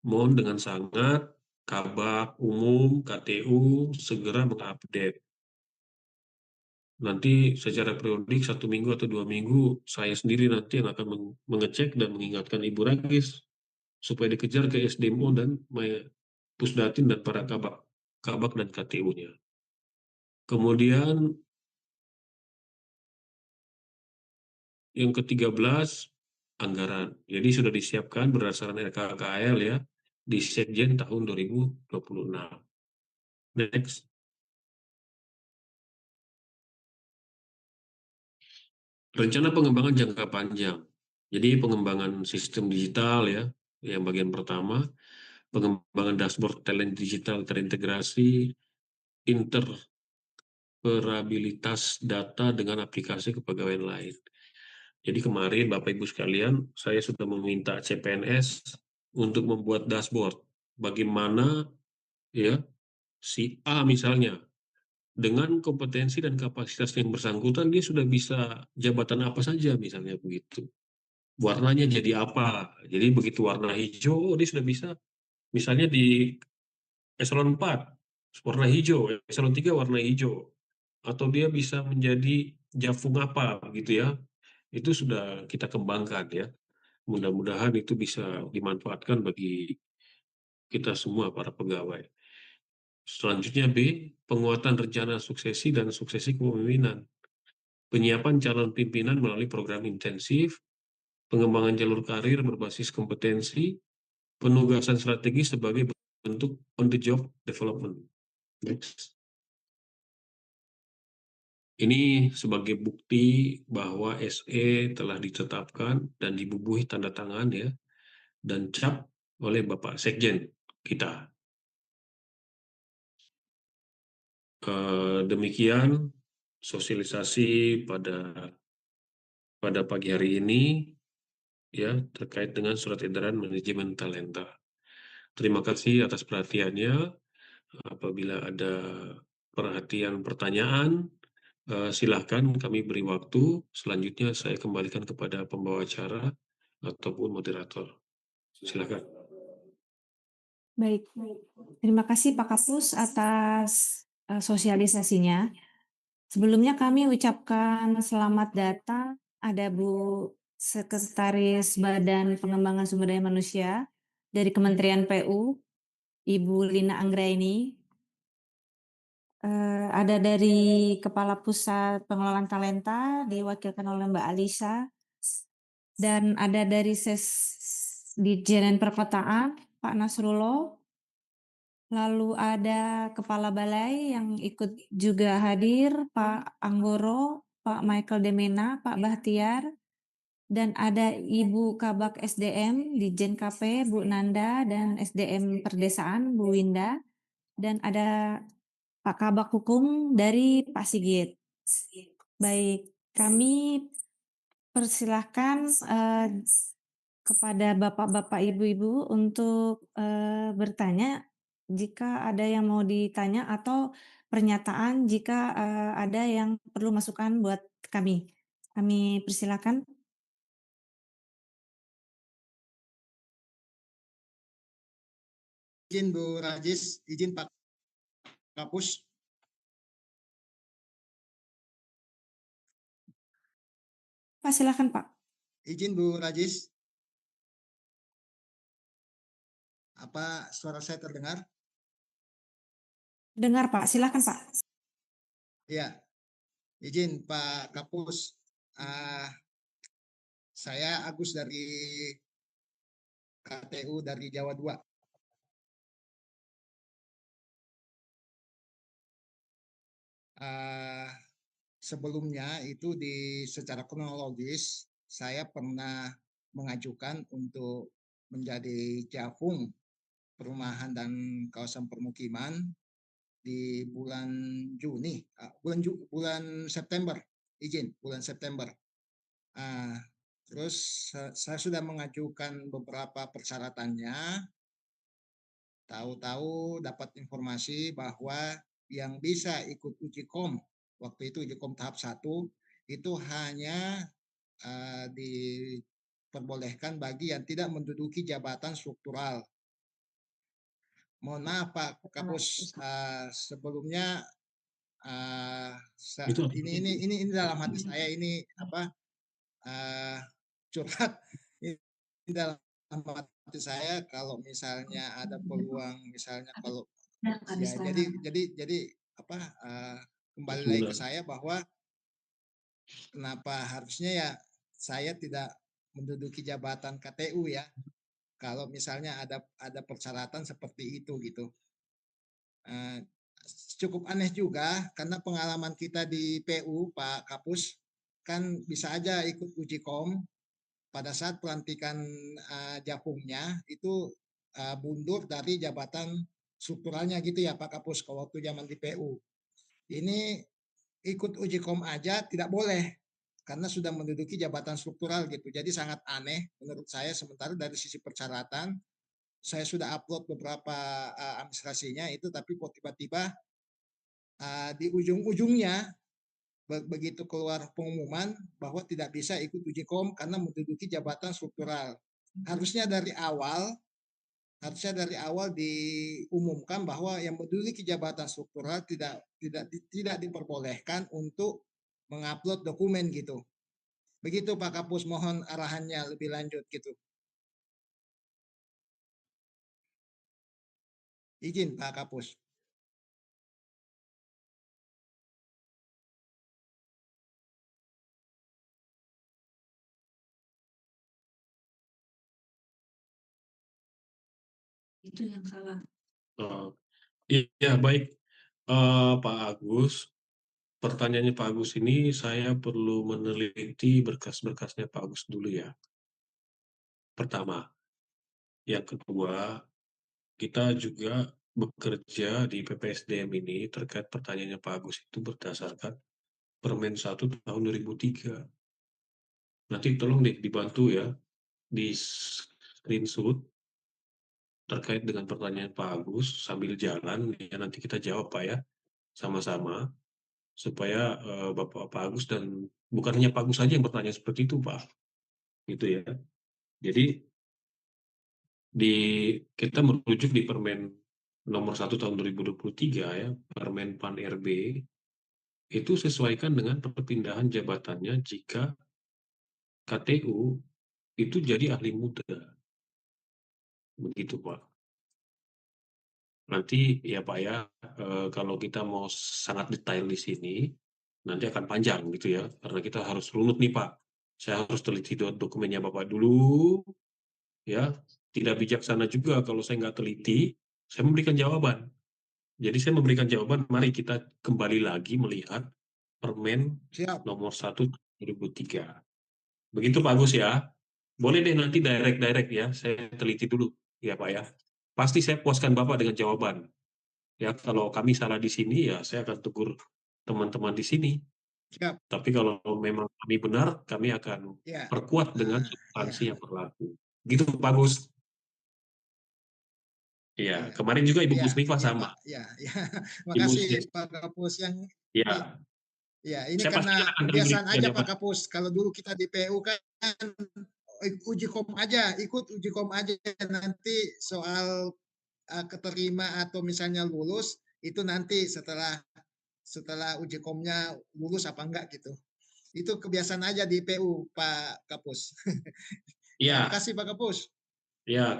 mohon dengan sangat Kabak Umum, KTU segera mengupdate. Nanti secara periodik 1 minggu atau 2 minggu, saya sendiri nanti yang akan mengecek dan mengingatkan Ibu Ragis supaya dikejar ke SDMO dan Pusdatin dan para kabak dan KTU-nya. Kemudian yang ke-13, anggaran. Jadi sudah disiapkan berdasarkan RKKL ya di Sekjen tahun 2026. Next, rencana pengembangan jangka panjang. Jadi pengembangan sistem digital ya, yang bagian pertama, pengembangan dashboard talent digital terintegrasi, interoperabilitas data dengan aplikasi kepegawaian lain. Jadi kemarin Bapak Ibu sekalian, saya sudah meminta CPNS untuk membuat dashboard. Bagaimana ya si A misalnya dengan kompetensi dan kapasitas yang bersangkutan dia sudah bisa jabatan apa saja misalnya begitu. Warnanya jadi apa? Jadi begitu warna hijau dia sudah bisa misalnya di eselon 4 warna hijau, eselon 3 warna hijau, atau dia bisa menjadi jafung apa gitu ya. Itu sudah kita kembangkan ya. Mudah-mudahan itu bisa dimanfaatkan bagi kita semua para pegawai. Selanjutnya B, penguatan rencana suksesi dan suksesi kepemimpinan. Penyiapan calon pimpinan melalui program intensif, pengembangan jalur karir berbasis kompetensi, penugasan strategi sebagai bentuk on the job development. Next. Ini sebagai bukti bahwa SE telah ditetapkan dan dibubuhi tanda tangan ya dan cap oleh Bapak Sekjen kita. Demikian sosialisasi pada pagi hari ini ya terkait dengan surat edaran manajemen talenta. Terima kasih atas perhatiannya. Apabila ada pertanyaan, silahkan kami beri waktu. Selanjutnya saya kembalikan kepada pembawa acara ataupun moderator. Silakan. Baik, terima kasih Pak Kapus atas sosialisasinya. Sebelumnya kami ucapkan selamat datang ada Bu Sekretaris Badan Pengembangan Sumber Daya Manusia dari Kementerian PU, Ibu Lina Anggraini. Ada dari Kepala Pusat Pengelolaan Talenta diwakilkan oleh Mbak Alisa, dan ada dari Dirjen Perkotaan Pak Nasrullah. Lalu ada Kepala Balai yang ikut juga hadir, Pak Anggoro, Pak Michael Demena, Pak Bahtiar, dan ada Ibu Kabak SDM Ditjen KP, Bu Nanda, dan SDM Perdesaan, Bu Winda, dan ada Pak Kabak Hukum dari Pak Sigit. Baik, kami persilahkan kepada bapak-bapak, ibu-ibu untuk bertanya jika ada yang mau ditanya atau pernyataan jika ada yang perlu masukan buat kami. Kami persilakan. Izin Bu Rajis, izin Pak Kapus. Pak, silakan Pak. Izin Bu Rajis. Apa suara saya terdengar? Dengar Pak, silakan Pak. Ya, izin Pak Kapus. Saya Agus dari KTU dari Jawa 2. Sebelumnya itu secara kronologis saya pernah mengajukan untuk menjadi Jafung perumahan dan kawasan permukiman di bulan Juni, bulan September, izin bulan September. Terus saya sudah mengajukan beberapa persyaratannya, tahu-tahu dapat informasi bahwa yang bisa ikut uji kom, waktu itu uji kom tahap 1, itu hanya diperbolehkan bagi yang tidak menduduki jabatan struktural. Mohon maaf Pak Kapus, sebelumnya ini dalam hati saya ini curhat. Ini dalam hati saya kalau misalnya ada peluang, misalnya kalau ya jadi kembali lagi ke saya bahwa kenapa harusnya ya saya tidak menduduki jabatan KTU ya, kalau misalnya ada persyaratan seperti itu gitu. Cukup aneh juga karena pengalaman kita di PU Pak Kapus kan bisa aja ikut uji kom pada saat pelantikan Japungnya itu mundur dari jabatan strukturalnya gitu ya Pak Kapus kalau waktu zaman di PU. Ini ikut uji kom aja tidak boleh karena sudah menduduki jabatan struktural gitu. Jadi sangat aneh menurut saya, sementara dari sisi persyaratan saya sudah upload beberapa administrasinya itu, tapi kok tiba-tiba di ujung-ujungnya begitu keluar pengumuman bahwa tidak bisa ikut uji kom karena menduduki jabatan struktural. Harusnya dari awal diumumkan bahwa yang menduduki jabatan struktural tidak diperbolehkan untuk mengupload dokumen gitu. Begitu Pak Kapus, mohon arahannya lebih lanjut gitu. Izin Pak Kapus. Itu yang salah. Iya, baik. Pak Agus, pertanyaannya Pak Agus ini saya perlu meneliti berkas-berkasnya Pak Agus dulu ya. Pertama. Yang kedua, kita juga bekerja di PPSDM ini terkait pertanyaannya Pak Agus itu berdasarkan Permen 1 tahun 2003. Nanti tolong deh dibantu ya, di screenshot terkait dengan pertanyaan Pak Agus sambil jalan, ya nanti kita jawab Pak ya, sama-sama, supaya Bapak Pak Agus dan bukannya Pak Agus saja yang bertanya seperti itu Pak, gitu ya. Jadi kita merujuk di Permen nomor 1 tahun 2023 ya, Permen PAN RB, itu sesuaikan dengan perpindahan jabatannya jika KTU itu jadi ahli muda. Begitu Pak. Nanti ya Pak ya, kalau kita mau sangat detail di sini, nanti akan panjang gitu ya, karena kita harus runut nih Pak. Saya harus teliti dokumennya Bapak dulu, ya. Tidak bijaksana juga kalau saya nggak teliti, saya memberikan jawaban. Jadi saya memberikan jawaban, mari kita kembali lagi melihat Permen Siap. nomor 1 2003. Begitu Pak Agus ya. Boleh deh nanti direct ya, saya teliti dulu ya Pak ya. Pasti saya puaskan Bapak dengan jawaban. Ya kalau kami salah di sini ya saya akan tegur teman-teman di sini. Siap. Tapi kalau memang kami benar, kami akan Ya, perkuat dengan ya, substansi yang berlaku. Gitu Pak Gus. Iya, ya, kemarin juga Ibu ya, Musnifah ya sama. Pak, ya, ya. Ibu Makasih Musnif, Pak Kapus yang ini. ya, Ya, ini saya karena pastikan akan kami kebiasaan berikan aja ya Pak Pak. Kapus. Kalau dulu kita di PU kan uji kom aja, ikut uji kom aja, nanti soal keterima atau misalnya lulus itu nanti setelah setelah uji komnya lulus apa enggak gitu. Itu kebiasaan aja di PU Pak Kapus. Ya, Ya, makasih Pak Kapus. ya,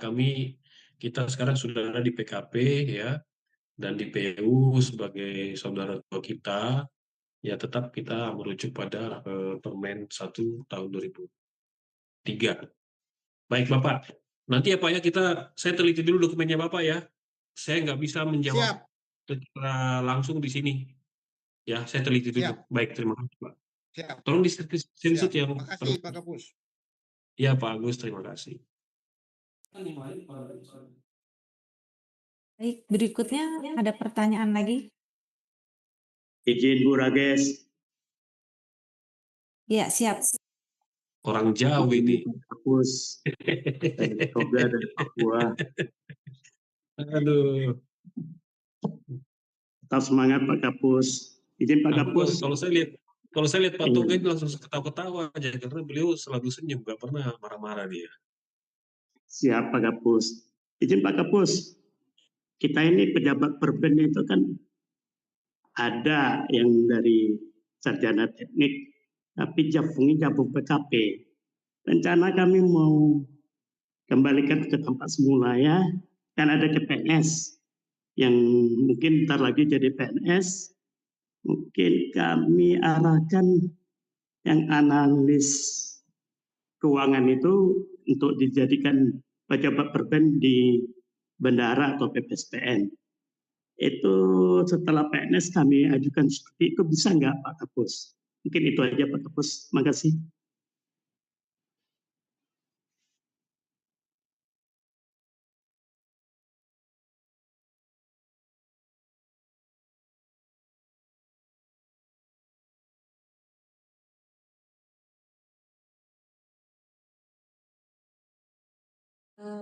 kita sekarang sudah ada di PKP ya, dan di PU sebagai saudara tua kita, ya tetap kita merujuk pada Permen 1 tahun 2003. Baik Bapak, nanti ya Pak ya saya teliti dulu dokumennya Bapak ya. Saya nggak bisa menjawab Siap, secara langsung di sini. Ya, saya teliti dulu. siap, Baik, terima kasih Pak. siap, Tolong siap. screenshot yang Makasih Pak Kapus. ya Pak Agus, terima kasih. Baik, berikutnya ada pertanyaan lagi. Izin Bu Rages. Ya, siap. Orang jauh ini. Hapus dari Toga dan Papua. Aduh. Tetap semangat Pak Kapus. Izin Pak Kapus. Kalau saya lihat Pak Iya. Toga ini langsung ketawa-ketawa aja karena beliau selalu senyum, nggak pernah marah-marah dia. Siap Pak Kapus. Izin Pak Kapus. Kita ini pejabat perben itu kan ada yang dari sarjana teknik, tapi jabungnya jabung PKP. Rencana kami mau kembalikan ke tempat semula ya. Kan ada ke PNS yang mungkin ntar lagi jadi PNS. Mungkin kami arahkan yang analis keuangan itu untuk dijadikan pejabat perben di bendahara atau PPSPN. Itu setelah PNS kami ajukan seperti itu, bisa nggak Pak Kapus? Mungkin itu aja Pak Kapus. Makasih.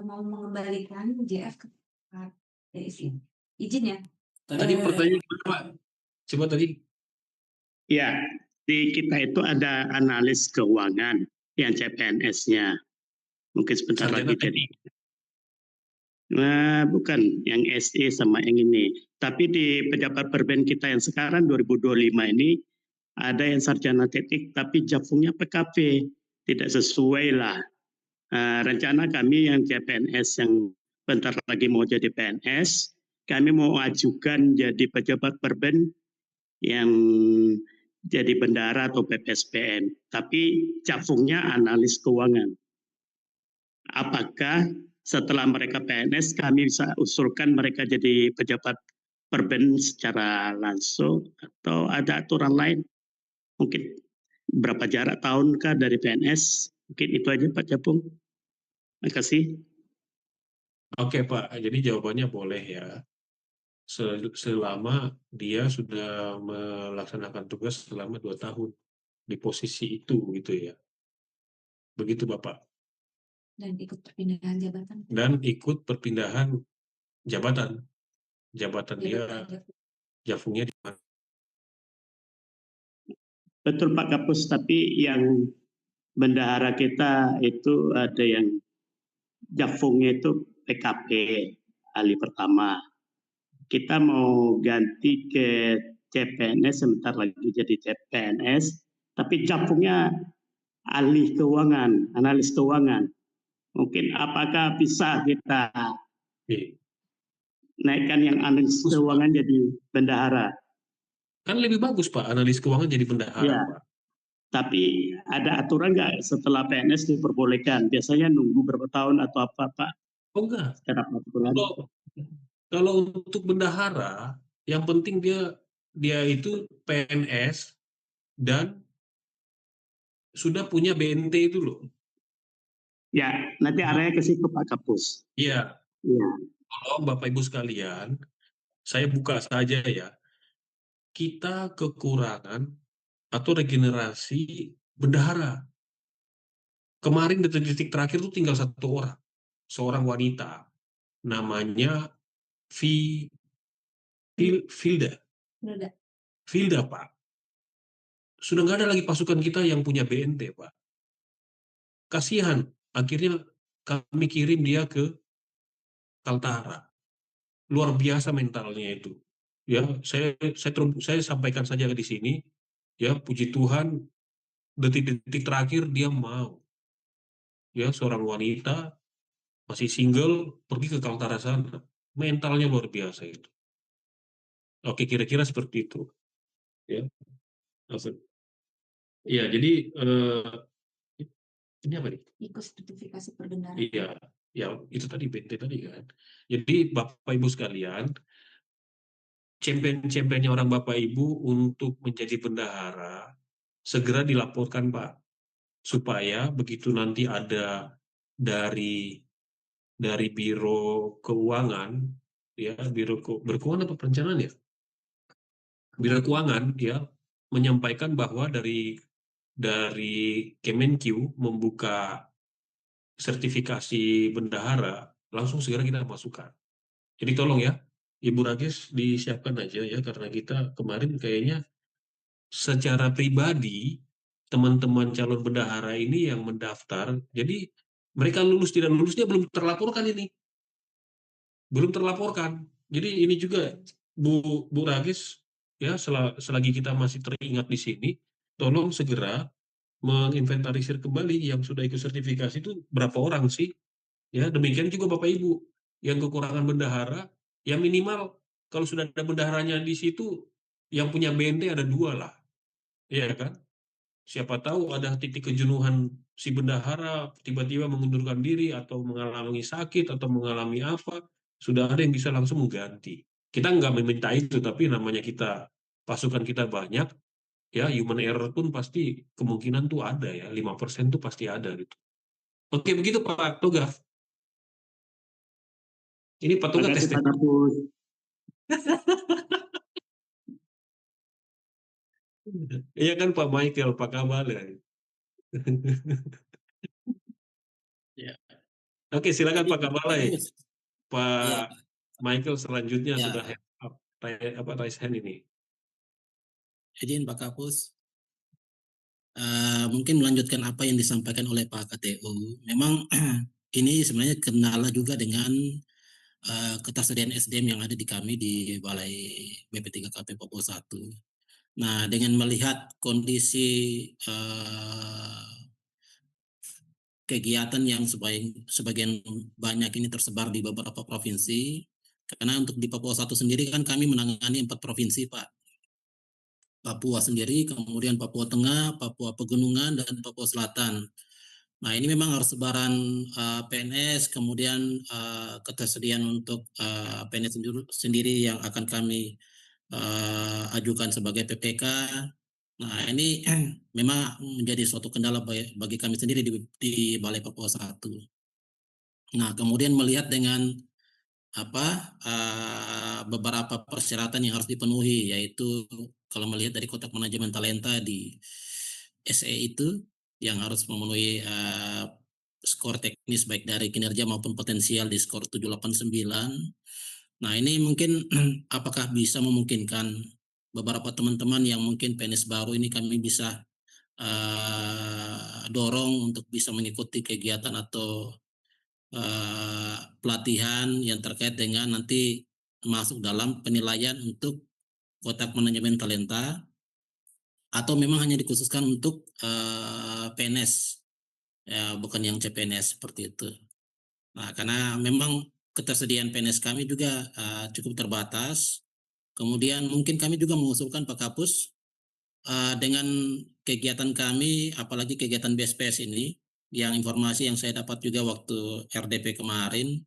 Mau mengembalikan JF ke PSI. Izin ya. Tadi pertanyaan gimana Pak? Coba tadi. Ya, di kita itu ada analis keuangan yang CPNS-nya. Mungkin sebentar Sarjana lagi jadi. teknik. Nah, bukan yang SE sama yang ini. Tapi di pejabat perben kita yang sekarang 2025 ini ada yang sarjana teknik tapi jabungnya PKP. Tidak sesuai lah. Rencana kami yang CPNS yang bentar lagi mau jadi PNS, kami mau ajukan jadi pejabat perben yang jadi bendara atau PPSPN. Tapi jabungnya analis keuangan. Apakah setelah mereka PNS kami bisa usulkan mereka jadi pejabat perben secara langsung atau ada aturan lain? Mungkin berapa jarak tahunkah dari PNS? Mungkin itu aja Pak Japung. Terima kasih. Oke Pak, jadi jawabannya boleh ya. Selama dia sudah melaksanakan tugas selama 2 tahun di posisi itu gitu ya. Begitu Bapak. Dan ikut perpindahan jabatan. Dan ikut perpindahan jabatan. Jabatan dia jafungnya di mana? Betul Pak Kapus, tapi yang bendahara kita itu ada yang jafungnya itu PKP ahli pertama. Kita mau ganti ke CPNS sebentar lagi jadi CPNS, tapi jafungnya ahli keuangan, analis keuangan. Mungkin apakah bisa kita Oke. naikkan yang analis keuangan jadi bendahara? Kan lebih bagus Pak, analis keuangan jadi bendahara Ya, Pak. tapi ada aturan nggak setelah PNS diperbolehkan? Biasanya nunggu berapa tahun atau apa Pak? Oh enggak. Secara peraturan. Kalau untuk bendahara, yang penting dia itu PNS dan sudah punya BNT itu loh. Ya, nanti arahnya ke situ Pak Kapus. Iya, Ya, tolong Bapak Ibu sekalian, saya buka saja ya. Kita kekurangan atau regenerasi bendahara. Kemarin detik-detik terakhir tuh tinggal 1 orang, seorang wanita, namanya Vi, Vilda, Vilda Pak. Sudah nggak ada lagi pasukan kita yang punya BNT Pak. Kasihan, akhirnya kami kirim dia ke Kaltara. Luar biasa mentalnya itu. Ya, saya sampaikan saja di sini. Ya, puji Tuhan, detik-detik terakhir dia mau. Ya, seorang wanita masih single pergi ke Kaltara sana. Mentalnya luar biasa itu. Oke, kira-kira seperti itu. Ya, iya. Jadi ini apa nih? Ikut sertifikasi perbendahara. Iya, ya itu tadi BNT tadi kan. Jadi Bapak Ibu sekalian, champion-championnya orang Bapak Ibu untuk menjadi bendahara segera dilaporkan Pak, supaya begitu nanti ada dari Biro Keuangan, ya Berkeuangan apa perencanaan ya, Biro Keuangan ya menyampaikan bahwa dari Kemenq membuka sertifikasi bendahara, langsung segera kita masukkan. Jadi tolong ya, Ibu Rages disiapkan aja ya, karena kita kemarin kayaknya secara pribadi teman-teman calon bendahara ini yang mendaftar, jadi mereka lulus tidak lulusnya belum terlaporkan ini, belum terlaporkan. Jadi ini juga Bu Rages ya, selagi kita masih teringat di sini, tolong segera menginventarisir kembali yang sudah ikut sertifikasi itu berapa orang sih. Ya, demikian juga Bapak Ibu yang kekurangan bendahara, ya minimal kalau sudah ada bendaharanya di situ, yang punya BNT ada 2 lah, ya kan? Siapa tahu ada titik kejenuhan si bendahara, tiba-tiba mengundurkan diri atau mengalami sakit atau mengalami apa, sudah ada yang bisa langsung mengganti. Kita nggak meminta itu, tapi namanya kita pasukan kita banyak, ya human error pun pasti kemungkinan tuh ada ya, 5% tuh pasti ada gitu. Oke, begitu Pak Toga. Ini Pak Toga Terima kasih tes. Pak Kapus. Iya kan Pak Michael, Pak Kamal ya. Ya. Oke, silakan Jadi, Pak Kamal. ya, Pak Michael selanjutnya ya, sudah hand up, raise hand ini. izin Pak Kapus. Mungkin melanjutkan apa yang disampaikan oleh Pak KTU. Memang ini sebenarnya kendala juga dengan ketersediaan SDM yang ada di kami di Balai BP3KP Papua 1. Nah, dengan melihat kondisi kegiatan yang sebagian banyak ini tersebar di beberapa provinsi, karena untuk di Papua 1 sendiri kan kami menangani 4 provinsi, Pak. Papua sendiri, kemudian Papua Tengah, Papua Pegunungan, dan Papua Selatan. Nah, ini memang harus sebaran PNS, kemudian ketersediaan untuk PNS sendiri yang akan kami ajukan sebagai PPK. Nah, ini memang menjadi suatu kendala bagi kami sendiri di Balai Papua 1. Nah, kemudian melihat dengan beberapa persyaratan yang harus dipenuhi, yaitu kalau melihat dari kotak manajemen talenta di SE itu yang harus memenuhi skor teknis baik dari kinerja maupun potensial di skor 789. Nah, ini mungkin apakah bisa memungkinkan beberapa teman-teman yang mungkin PNS baru ini kami bisa dorong untuk bisa mengikuti kegiatan atau pelatihan yang terkait dengan nanti masuk dalam penilaian untuk kotak manajemen talenta, atau memang hanya dikhususkan untuk PNS, ya, bukan yang CPNS seperti itu. Nah, karena memang ketersediaan PNS kami juga cukup terbatas. Kemudian mungkin kami juga mengusulkan Pak Kapus dengan kegiatan kami, apalagi kegiatan BSPS ini, yang informasi yang saya dapat juga waktu RDP kemarin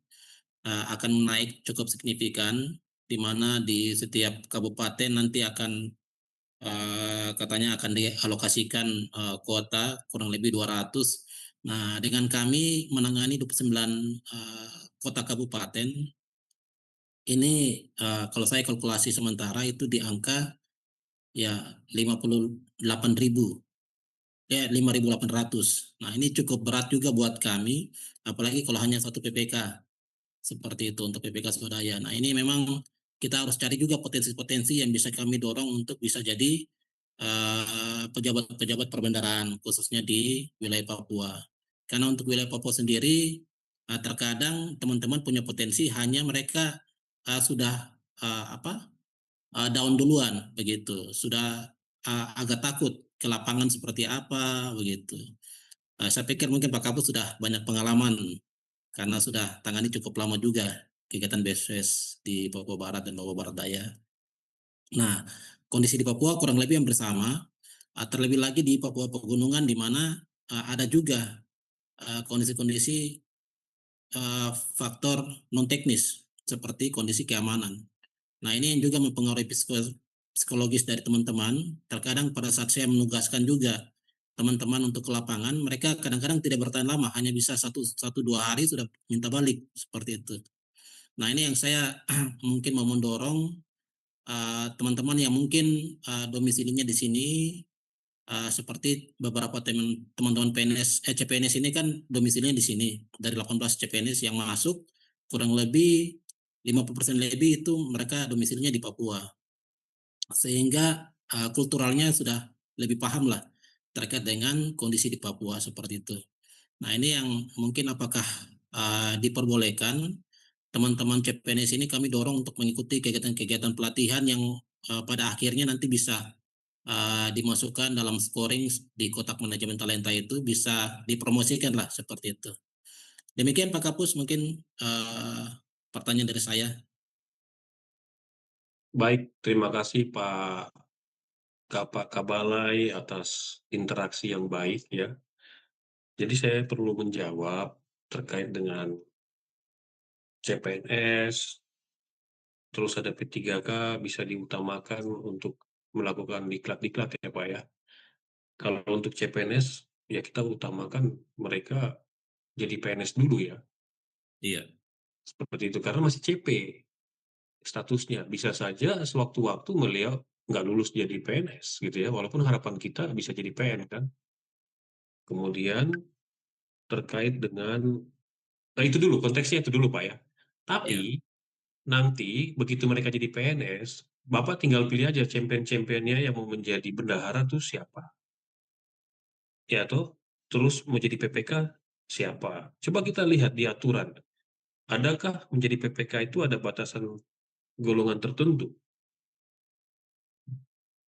akan naik cukup signifikan, di mana di setiap kabupaten nanti akan katanya akan dialokasikan kuota kurang lebih 200. Nah, dengan kami menangani 29 kota kabupaten, ini kalau saya kalkulasi sementara itu di angka ya 58.000 5.800. Nah, ini cukup berat juga buat kami, apalagi kalau hanya satu PPK. Seperti itu untuk PPK swadaya. Nah, ini memang kita harus cari juga potensi-potensi yang bisa kami dorong untuk bisa jadi pejabat-pejabat perbendaharaan khususnya di wilayah Papua. Karena untuk wilayah Papua sendiri terkadang teman-teman punya potensi, hanya mereka sudah down duluan begitu, sudah agak takut ke lapangan seperti apa begitu. Saya pikir mungkin Pak Kapus sudah banyak pengalaman karena sudah tangani cukup lama juga kegiatan BSWS di Papua Barat dan Papua Barat Daya. Nah, kondisi di Papua kurang lebih yang bersama, terlebih lagi di Papua Pegunungan di mana ada juga kondisi-kondisi faktor non teknis seperti kondisi keamanan. Nah, ini yang juga mempengaruhi psikologis dari teman-teman. Terkadang pada saat saya menugaskan juga teman-teman untuk ke lapangan, mereka kadang-kadang tidak bertahan lama, hanya bisa satu dua hari sudah minta balik seperti itu. Nah, ini yang saya mungkin mau mendorong teman-teman yang mungkin domisilinya di sini, seperti beberapa teman-teman PNS, CPNS ini kan domisilinya di sini. Dari 18 CPNS yang masuk, kurang lebih 50% lebih itu mereka domisilinya di Papua. Sehingga kulturalnya sudah lebih paham lah terkait dengan kondisi di Papua seperti itu. Nah, ini yang mungkin apakah diperbolehkan teman-teman CPNS ini kami dorong untuk mengikuti kegiatan-kegiatan pelatihan yang pada akhirnya nanti bisa dimasukkan dalam scoring di kotak manajemen talenta, itu bisa dipromosikan lah seperti itu. Demikian Pak Kapus, mungkin pertanyaan dari saya. Baik, terima kasih Pak Kabalai atas interaksi yang baik ya. Jadi saya perlu menjawab terkait dengan CPNS, terus ada P3K bisa diutamakan untuk melakukan diklat-diklat ya Pak ya. Kalau untuk CPNS ya kita utamakan mereka jadi PNS dulu ya. Iya. Seperti itu karena masih CP statusnya. Bisa saja sewaktu-waktu beliau nggak lulus jadi PNS gitu ya. Walaupun harapan kita bisa jadi PN kan. Kemudian terkait dengan itu dulu konteksnya itu dulu Pak ya. Iya. Tapi nanti begitu mereka jadi PNS, Bapak tinggal pilih aja champion-championnya yang mau menjadi bendahara tuh siapa. Ya toh, terus mau jadi PPK siapa. Coba kita lihat di aturan. Adakah menjadi PPK itu ada batasan golongan tertentu?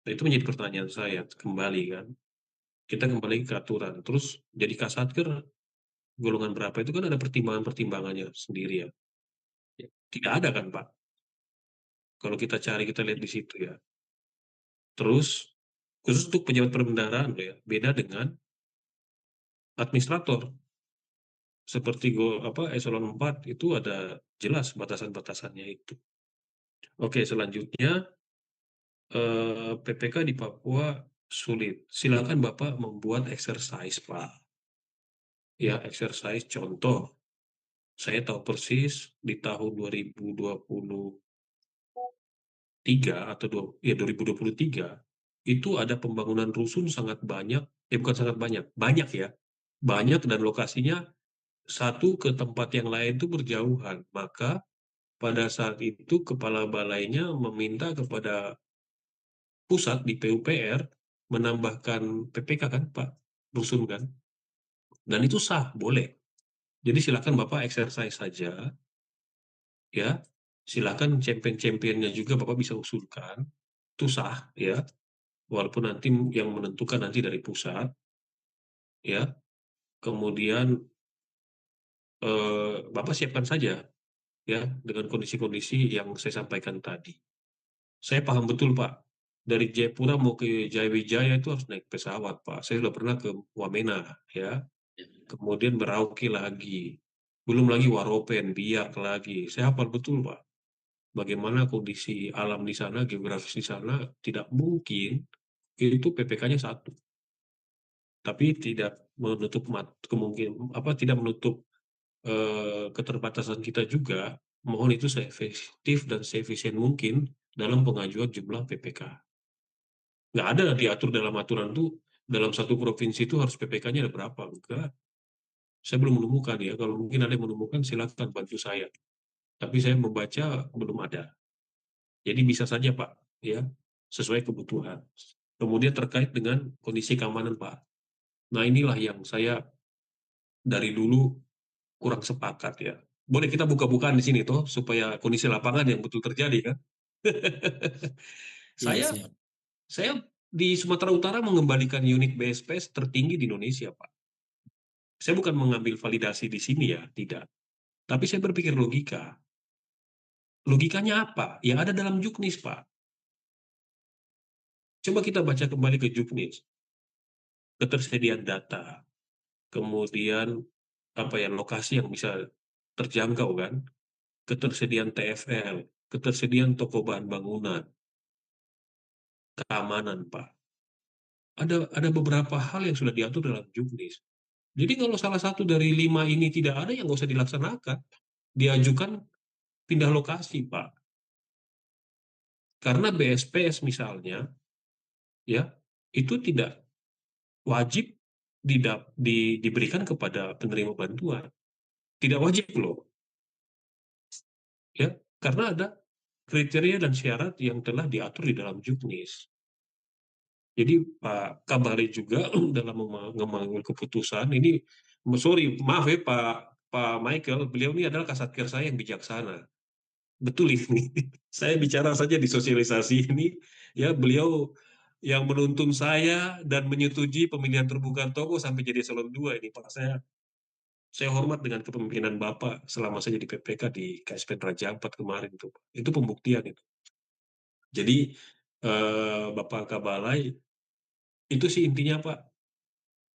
Nah, itu menjadi pertanyaan saya kembali kan. Kita kembali ke aturan. Terus jadi Kasatker golongan berapa itu kan ada pertimbangan-pertimbangannya sendiri ya. Tidak ada kan Pak? Kalau kita cari kita lihat di situ ya. Terus khusus untuk pejabat perbendaharaan ya, beda dengan administrator. Seperti eselon 4 itu ada jelas batasan-batasannya itu. Oke, selanjutnya PPK di Papua sulit. Silakan Bapak membuat exercise, Pak. Ya, exercise contoh. Saya tahu persis di tahun 2023 atau 2023 itu ada pembangunan rusun sangat banyak, bukan sangat banyak, banyak ya. Banyak dan lokasinya satu ke tempat yang lain itu berjauhan. Maka pada saat itu kepala balainya meminta kepada pusat di PUPR menambahkan PPK kan Pak, rusun kan. Dan itu sah, boleh. Jadi silakan Bapak exercise saja, ya. Silakan champion-championnya juga Bapak bisa usulkan, itu sah, ya. Walaupun nanti yang menentukan nanti dari pusat, ya. Kemudian Bapak siapkan saja, ya, dengan kondisi-kondisi yang saya sampaikan tadi. Saya paham betul Pak, dari Jayapura mau ke Jayawijaya itu harus naik pesawat Pak. Saya sudah pernah ke Wamena, ya. Kemudian Merauke lagi. Belum lagi Waropen, Biak lagi. Saya hafal betul Pak. Bagaimana kondisi alam di sana, geografis di sana, tidak mungkin itu PPK-nya satu. Tapi tidak menutup kemungkinan tidak menutup keterbatasan kita juga. Mohon itu seefektif dan seefisien mungkin dalam pengajuan jumlah PPK. Nggak ada diatur dalam aturan itu dalam satu provinsi itu harus PPK-nya ada berapa? Enggak, saya belum menemukan ya. Kalau mungkin ada yang menemukan, silakan bantu saya. Tapi saya membaca belum ada. Jadi bisa saja Pak, ya, sesuai kebutuhan. Kemudian terkait dengan kondisi keamanan Pak. Nah inilah yang saya dari dulu kurang sepakat ya. Boleh kita buka-bukaan di sini toh, supaya kondisi lapangan yang betul terjadi kan. Ya, Saya siap. saya di Sumatera Utara mengembalikan unit BSPS tertinggi di Indonesia Pak. Saya bukan mengambil validasi di sini ya, tidak. Tapi saya berpikir logika. Logikanya apa? Yang ada dalam Juknis Pak. Coba kita baca kembali ke Juknis. Ketersediaan data, kemudian apa ya, lokasi yang bisa terjangkau kan, ketersediaan TFL, ketersediaan toko bahan bangunan, keamanan Pak. Ada beberapa hal yang sudah diatur dalam Juknis. Jadi kalau salah satu dari 5 ini tidak ada, yang nggak usah dilaksanakan. Diajukan pindah lokasi Pak. Karena BSPS misalnya, ya, itu tidak wajib diberikan kepada penerima bantuan. Tidak wajib loh, ya, karena ada kriteria dan syarat yang telah diatur di dalam Juknis. Jadi Pak Kabari juga dalam mengambil keputusan ini, sorry, maaf ya Pak Michael, beliau ini adalah kasatker saya yang bijaksana. Betul ini. Saya bicara saja di sosialisasi ini, ya, beliau yang menuntun saya dan menyetujui pemilihan terbuka toko sampai jadi eselon 2 ini Pak. Saya hormat dengan kepemimpinan Bapak selama saya jadi PPK di KSPN Raja Ampat kemarin itu. Itu pembuktian itu. Jadi Bapak Kabalai, itu sih intinya Pak.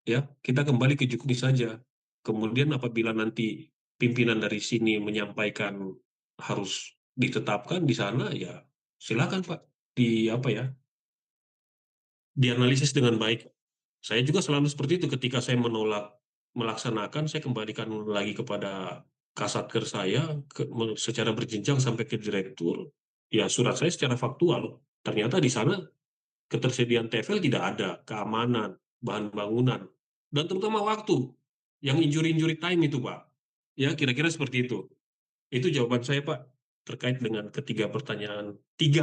Ya, kita kembali ke Juknis saja. Kemudian apabila nanti pimpinan dari sini menyampaikan harus ditetapkan di sana, ya silakan Pak, di apa ya, dianalisis dengan baik. Saya juga selalu seperti itu, ketika saya menolak melaksanakan, saya kembalikan lagi kepada kasatker saya secara berjenjang sampai ke direktur. Ya surat saya secara faktual. Ternyata di sana ketersediaan TFL tidak ada, keamanan, bahan bangunan, dan terutama waktu, yang injury-injury time itu Pak. Ya kira-kira seperti itu. Itu jawaban saya Pak, terkait dengan tiga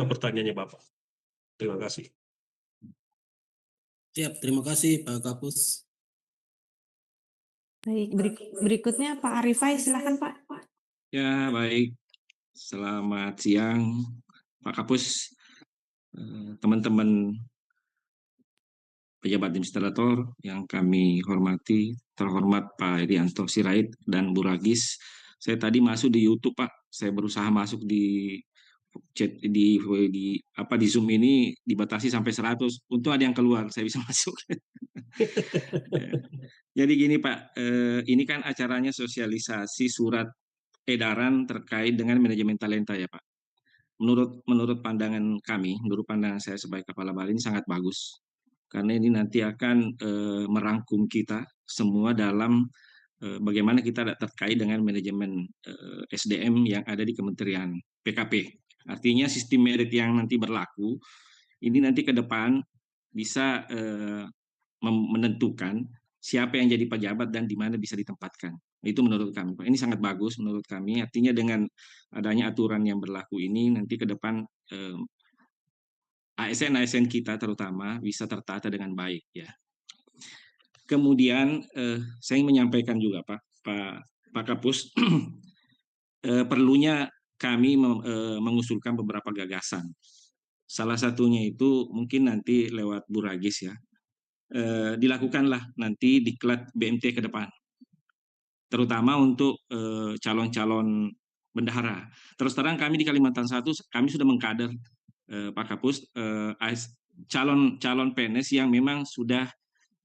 pertanyaannya Bapak. Terima kasih. Siap, terima kasih Pak Kapus. Baik, berikutnya Pak Arifai, silakan Pak. Ya, baik. Selamat siang, Pak Kapus, teman-teman pejabat administrator yang kami hormati, terhormat Pak Irianto Sirait dan Bu Ragis. Saya tadi masuk di YouTube, Pak. Saya berusaha masuk di chat di Zoom ini dibatasi sampai 100. Untung ada yang keluar, saya bisa masuk. Jadi gini Pak, ini kan acaranya sosialisasi surat edaran terkait dengan manajemen talenta ya Pak. Menurut pandangan kami, menurut pandangan saya sebagai kepala balai ini sangat bagus. Karena ini nanti akan merangkum kita semua dalam bagaimana kita terkait dengan manajemen SDM yang ada di Kementerian PKP. Artinya sistem merit yang nanti berlaku, ini nanti ke depan bisa menentukan siapa yang jadi pejabat dan di mana bisa ditempatkan. Itu menurut kami, Pak. Ini sangat bagus menurut kami. Artinya dengan adanya aturan yang berlaku ini nanti ke depan ASN kita terutama bisa tertata dengan baik ya. Kemudian saya ingin menyampaikan juga Pak Kapus, perlunya kami mengusulkan beberapa gagasan. Salah satunya itu mungkin nanti lewat Bu Ragis ya. Dilakukanlah nanti diklat BMT ke depan, terutama untuk calon-calon bendahara. Terus terang kami di Kalimantan Satu, kami sudah mengkader Pak Kapus calon PNS yang memang sudah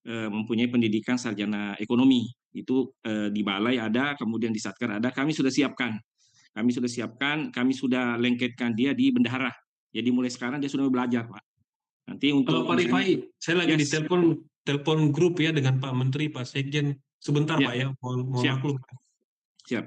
mempunyai pendidikan sarjana ekonomi. Itu di balai ada, kemudian di Satker ada. Kami sudah siapkan, kami sudah lengketkan dia di bendahara. Jadi mulai sekarang dia sudah belajar, Pak. Nanti untuk Pak Rifai, saya lagi di yes. telepon grup ya dengan Pak Menteri, Pak Sekjen. Sebentar Ya. Pak ya, mohon Siap. maklum. Siap.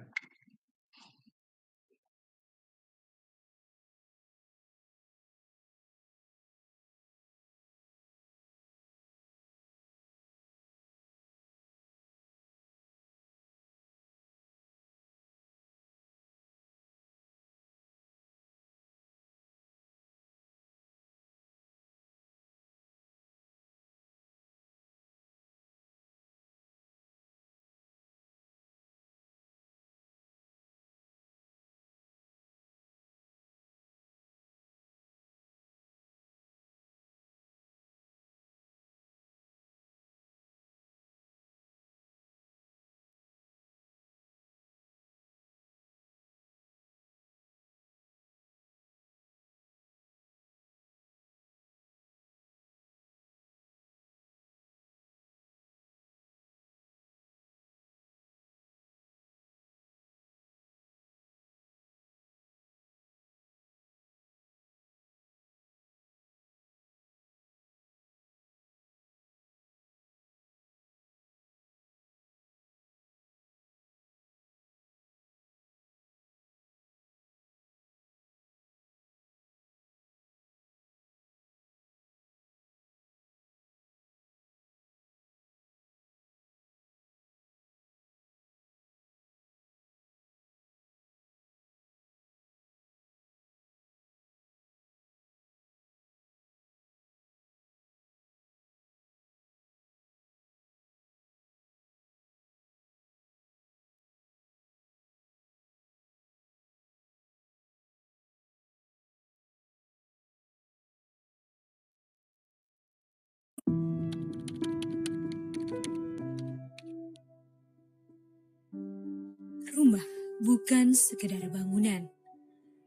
bukan sekedar bangunan,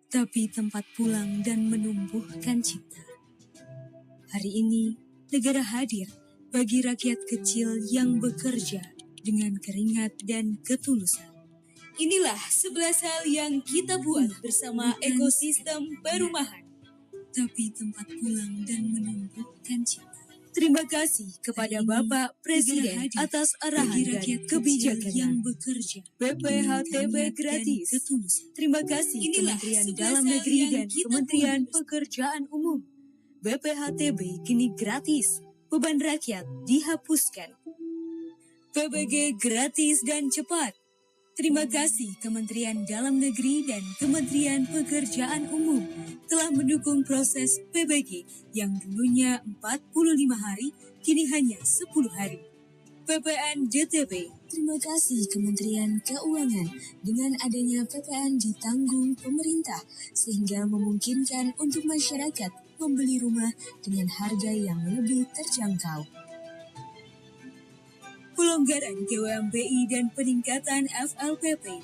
tapi tempat pulang dan menumbuhkan cipta. Hari ini, negara hadir bagi rakyat kecil yang bekerja dengan keringat dan ketulusan. Inilah 11 hal yang kita buat bersama ekosistem perumahan, tapi tempat pulang dan menumbuhkan cipta. Terima kasih kepada Bapak Presiden atas arahan dan kebijakan yang bekerja. BPHTB gratis. Terima kasih Kementerian Dalam Negeri dan Kementerian Pekerjaan Umum. BPHTB kini gratis. Beban rakyat dihapuskan. PBG gratis dan cepat. Terima kasih Kementerian Dalam Negeri dan Kementerian Pekerjaan Umum telah mendukung proses PBG yang dulunya 45 hari, kini hanya 10 hari. PPN DTB. Terima kasih Kementerian Keuangan. Dengan adanya PPN ditanggung pemerintah, sehingga memungkinkan untuk masyarakat membeli rumah dengan harga yang lebih terjangkau. Pelonggaran GWMBI dan peningkatan FLPP.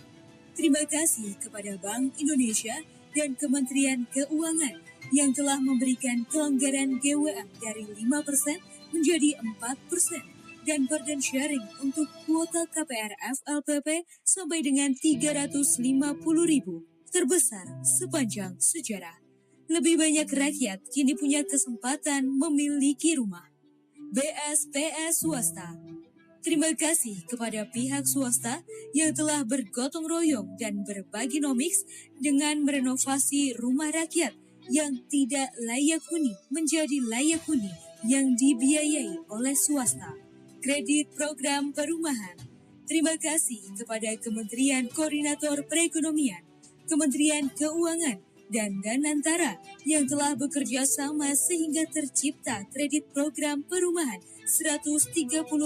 Terima kasih kepada Bank Indonesia dan Kementerian Keuangan yang telah memberikan kelonggaran GWM dari 5% menjadi 4% dan burden sharing untuk kuota KPR FLPP sampai dengan 350.000, terbesar sepanjang sejarah. Lebih banyak rakyat kini punya kesempatan memiliki rumah. BSPS swasta. Terima kasih kepada pihak swasta yang telah bergotong royong dan berbagi nomiks dengan merenovasi rumah rakyat yang tidak layak huni menjadi layak huni yang dibiayai oleh swasta. Kredit program perumahan. Terima kasih kepada Kementerian Koordinator Perekonomian, Kementerian Keuangan, dan Danantara yang telah bekerja sama sehingga tercipta kredit program perumahan 130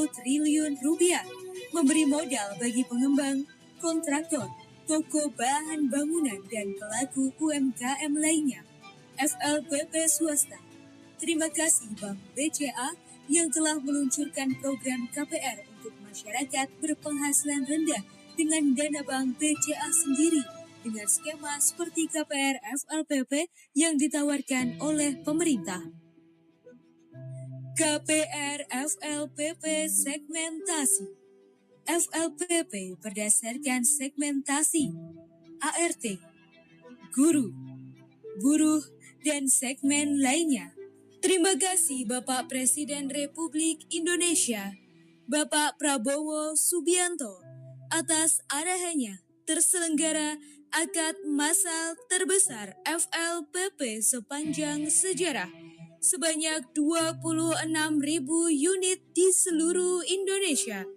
triliun rupiah, memberi modal bagi pengembang, kontraktor, toko bahan bangunan, dan pelaku UMKM lainnya. FLPP swasta. Terima kasih Bank BCA yang telah meluncurkan program KPR untuk masyarakat berpenghasilan rendah dengan dana Bank BCA sendiri, dengan skema seperti KPR FLPP yang ditawarkan oleh pemerintah. KPR FLPP segmentasi. FLPP berdasarkan segmentasi ART, guru, buruh, dan segmen lainnya. Terima kasih Bapak Presiden Republik Indonesia, Bapak Prabowo Subianto, atas arahannya terselenggara akad massal terbesar FLPP sepanjang sejarah, sebanyak 26.000 unit di seluruh Indonesia,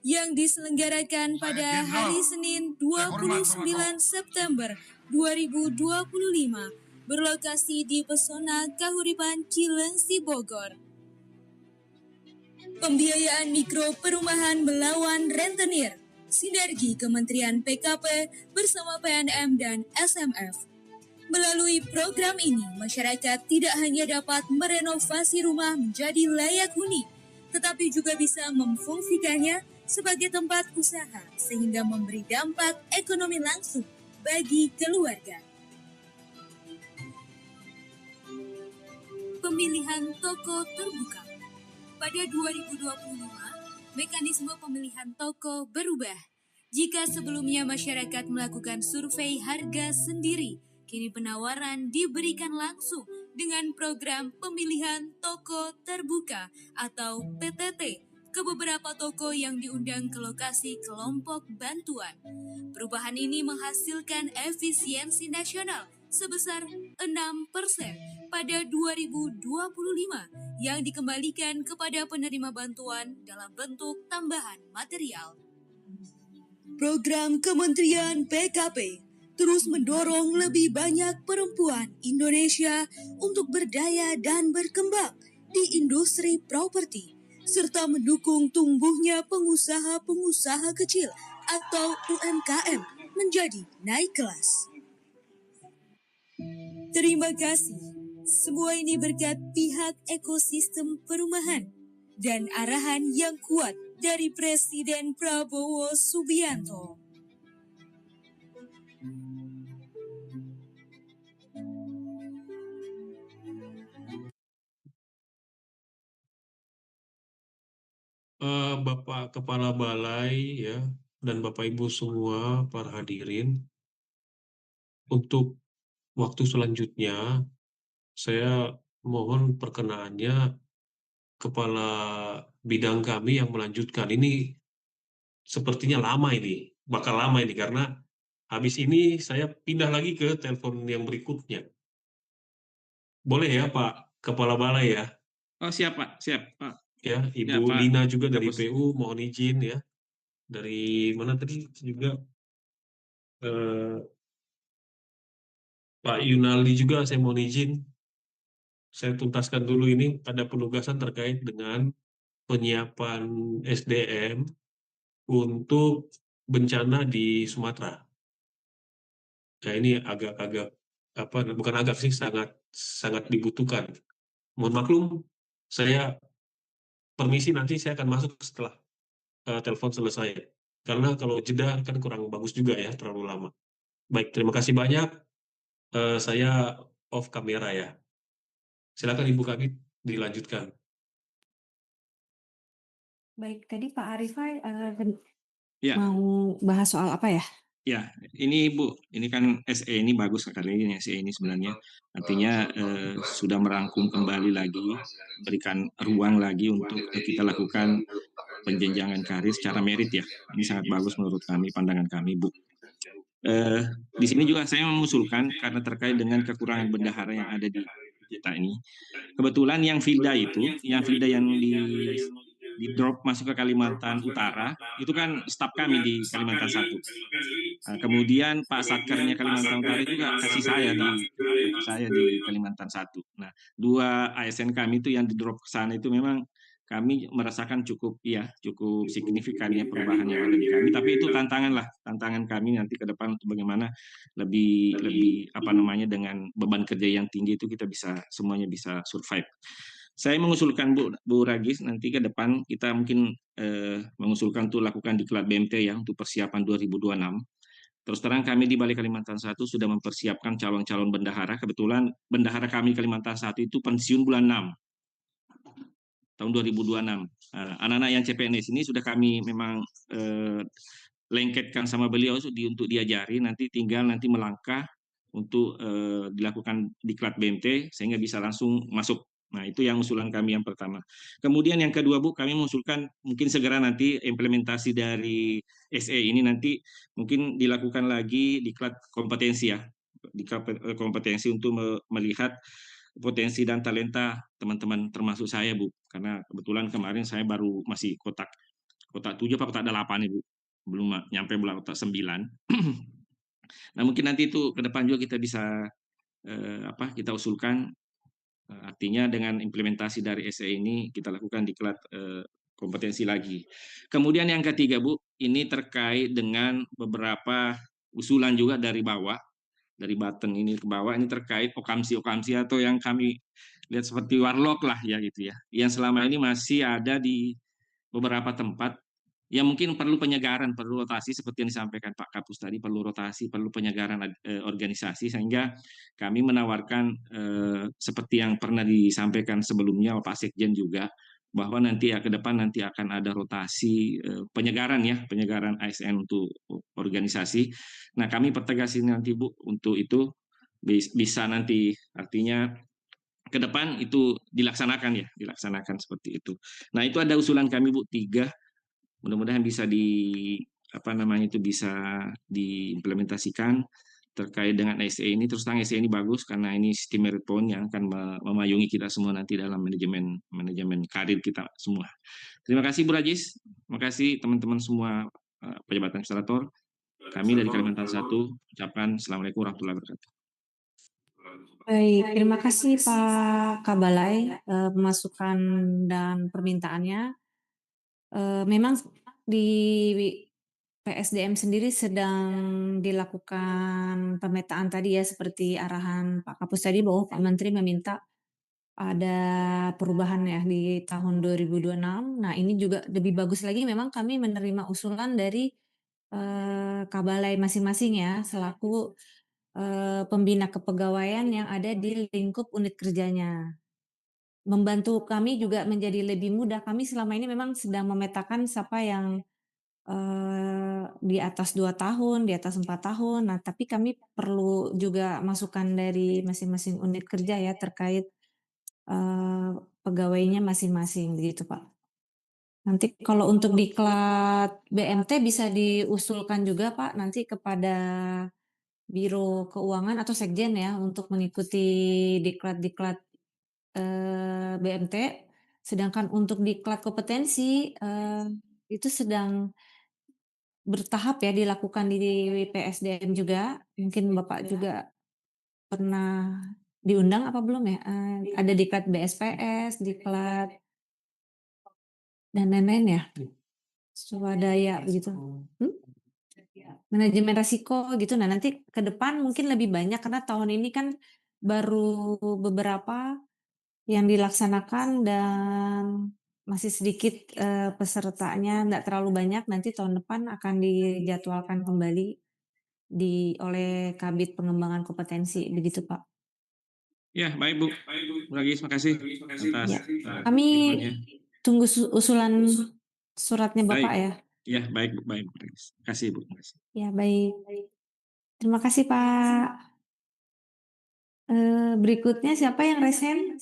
yang diselenggarakan pada hari Senin 29 September 2025, berlokasi di Pesona Kahuripan Cilengsi, Bogor. Pembiayaan mikro perumahan melawan rentenir, sinergi Kementerian PKP bersama PNM dan SMF. Melalui program ini, masyarakat tidak hanya dapat merenovasi rumah menjadi layak huni, tetapi juga bisa memfungsikannya sebagai tempat usaha sehingga memberi dampak ekonomi langsung bagi keluarga. Pemilihan toko terbuka. Pada 2025, mekanisme pemilihan toko berubah. Jika sebelumnya masyarakat melakukan survei harga sendiri, kini penawaran diberikan langsung dengan program pemilihan toko terbuka atau PTT ke beberapa toko yang diundang ke lokasi kelompok bantuan. Perubahan ini menghasilkan efisiensi nasional sebesar 6% pada 2025 yang dikembalikan kepada penerima bantuan dalam bentuk tambahan material. Program Kementerian PKP terus mendorong lebih banyak perempuan Indonesia untuk berdaya dan berkembang di industri properti, serta mendukung tumbuhnya pengusaha-pengusaha kecil atau UMKM menjadi naik kelas. Terima kasih. Semua ini berkat pihak ekosistem perumahan dan arahan yang kuat dari Presiden Prabowo Subianto. Bapak Kepala Balai ya dan Bapak Ibu semua para hadirin, untuk waktu selanjutnya saya mohon perkenaannya Kepala Bidang kami yang melanjutkan. Ini sepertinya lama ini, bakal lama ini karena habis ini saya pindah lagi ke telepon yang berikutnya. Boleh ya Pak Kepala Balai ya? Oh siap Pak, siap Pak. Ya, Ya Ibu Pak Lina juga dari Kapus. PU mohon izin ya. Dari mana tadi juga eh, Pak Yunaldi juga saya mohon izin. Saya tuntaskan dulu ini ada penugasan terkait dengan penyiapan SDM untuk bencana di Sumatera. Nah, ini agak-agak apa bukan agak sih sangat sangat dibutuhkan. Mohon maklum, saya permisi nanti saya akan masuk setelah telepon selesai. Karena kalau jeda kan kurang bagus juga ya, terlalu lama. Baik, terima kasih banyak. Saya off kamera ya. Silakan Ibu Kabit dilanjutkan. Baik, tadi Pak Arifai Ya, mau bahas soal apa ya? ya, ini Bu, ini kan SE ini bagus sekali ini SE ini sebenarnya. Artinya sudah merangkum kembali lagi, berikan ruang lagi untuk kita lakukan penjenjangan karir secara merit ya. Ini sangat bagus menurut kami, pandangan kami Bu. Di sini juga saya mengusulkan karena terkait dengan kekurangan bendahara yang ada di kita ini. Kebetulan yang Filda yang di drop masuk ke Kalimantan Utara, itu kan staf kami di Kalimantan Satu. Nah, kemudian Pak Satkernya Kalimantan Utara juga kasih saya di Kalimantan Satu. Nah, 2 ASN kami itu yang di drop ke sana itu memang kami merasakan cukup signifikan ya perubahan yang ada di kami. Tapi itu tantangan kami nanti ke depan untuk bagaimana lebih apa namanya dengan beban kerja yang tinggi itu kita semuanya bisa survive. Saya mengusulkan Bu Ragis nanti ke depan kita mungkin mengusulkan untuk lakukan diklat BMT ya untuk persiapan 2026. Terus terang kami di Balai Kalimantan Satu sudah mempersiapkan calon-calon bendahara. Kebetulan bendahara kami Kalimantan Satu itu pensiun bulan 6 tahun 2026. Anak-anak yang CPNS ini sudah kami memang lengketkan sama beliau untuk diajari, nanti tinggal melangkah untuk dilakukan diklat BMT sehingga bisa langsung masuk. Nah, itu yang usulan kami yang pertama. Kemudian yang kedua, Bu, kami mengusulkan mungkin segera nanti implementasi dari SE ini nanti mungkin dilakukan lagi diklat kompetensi ya. Diklat kompetensi untuk melihat potensi dan talenta teman-teman termasuk saya Bu, karena kebetulan kemarin saya baru masih kotak 7 apa kotak 8 Ibu, belum nyampe bulan kotak 9. Nah mungkin nanti itu ke depan juga kita bisa kita usulkan, artinya dengan implementasi dari SE ini kita lakukan diklat kompetensi lagi. Kemudian yang ketiga Bu, ini terkait dengan beberapa usulan juga dari bawah, dari Banten ini ke bawah, ini terkait okamsi atau yang kami lihat seperti warlock lah ya gitu ya, yang selama ini masih ada di beberapa tempat yang mungkin perlu penyegaran, perlu rotasi seperti yang disampaikan Pak Kapus tadi, perlu rotasi, perlu penyegaran organisasi, sehingga kami menawarkan seperti yang pernah disampaikan sebelumnya Pak Sekjen juga, bahwa nanti ya ke depan nanti akan ada rotasi penyegaran ASN untuk organisasi. Nah, kami pertegasin nanti Bu untuk itu bisa nanti artinya ke depan itu dilaksanakan seperti itu. Nah, itu ada usulan kami Bu 3, mudah-mudahan bisa bisa diimplementasikan terkait dengan SE ini. Terus terang SE ini bagus karena ini sistem merit point yang akan memayungi kita semua nanti dalam manajemen karir kita semua. Terima kasih Bu Rajis, terima kasih teman-teman semua pejabat administrator. Kami dari Kalimantan Satu ucapkan Assalamualaikum warahmatullahi wabarakatuh. Baik, terima kasih Pak Kabalai masukan dan permintaannya. Memang di PSDM sendiri sedang dilakukan pemetaan tadi ya, seperti arahan Pak Kapus tadi bahwa Pak Menteri meminta ada perubahan ya di tahun 2026. Nah, ini juga lebih bagus lagi memang kami menerima usulan dari Kabalai masing-masing ya, selaku pembina kepegawaian yang ada di lingkup unit kerjanya. membantu kami juga menjadi lebih mudah. Kami selama ini memang sedang memetakan siapa yang di atas 2 tahun, di atas 4 tahun. Nah, tapi kami perlu juga masukan dari masing-masing unit kerja ya terkait pegawainya masing-masing begitu, Pak. Nanti kalau untuk diklat BMT bisa diusulkan juga, Pak, nanti kepada Biro Keuangan atau Sekjen ya untuk mengikuti diklat-diklat BMT. Sedangkan untuk diklat kompetensi itu sedang bertahap ya dilakukan di PSDM juga. Mungkin Bapak juga pernah diundang apa belum ya? Ada diklat BSPS, diklat dan lain-lain ya. Swadaya begitu. Manajemen resiko gitu. Nah, nanti ke depan mungkin lebih banyak karena tahun ini kan baru beberapa yang dilaksanakan dan masih sedikit pesertanya, nggak terlalu banyak. Nanti tahun depan akan dijadwalkan kembali oleh Kabid Pengembangan Kompetensi, begitu Pak. Ya, baik Bu. Bu Ragis, makasih atas Ya, kami informasinya. tunggu usulan suratnya Bapak Baik. ya. Ya, baik Bu, baik Bu Ragis. Makasih Bu. Makasih. Ya, baik. Terima kasih Pak. Berikutnya siapa yang resen?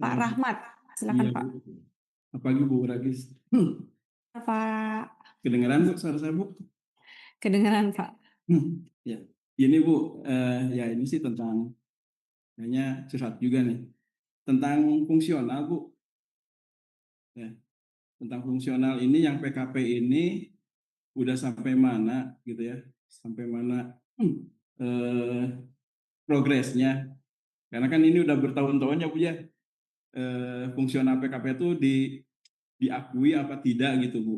Pak Rahmat, silakan Iya, Pak. Bu. Apa lagi Bu Ragis? Pak, Kedengeran Bu suara saya Bu? kedengeran Pak. Ya, ini Bu, ya ini sih tentang kayaknya curhat juga nih tentang fungsional Bu. Ya, tentang fungsional ini yang PKP ini udah sampai mana gitu ya? Sampai mana progresnya? Karena kan ini udah bertahun-tahun ya Bu ya. Fungsional PKP itu diakui apa tidak gitu Bu.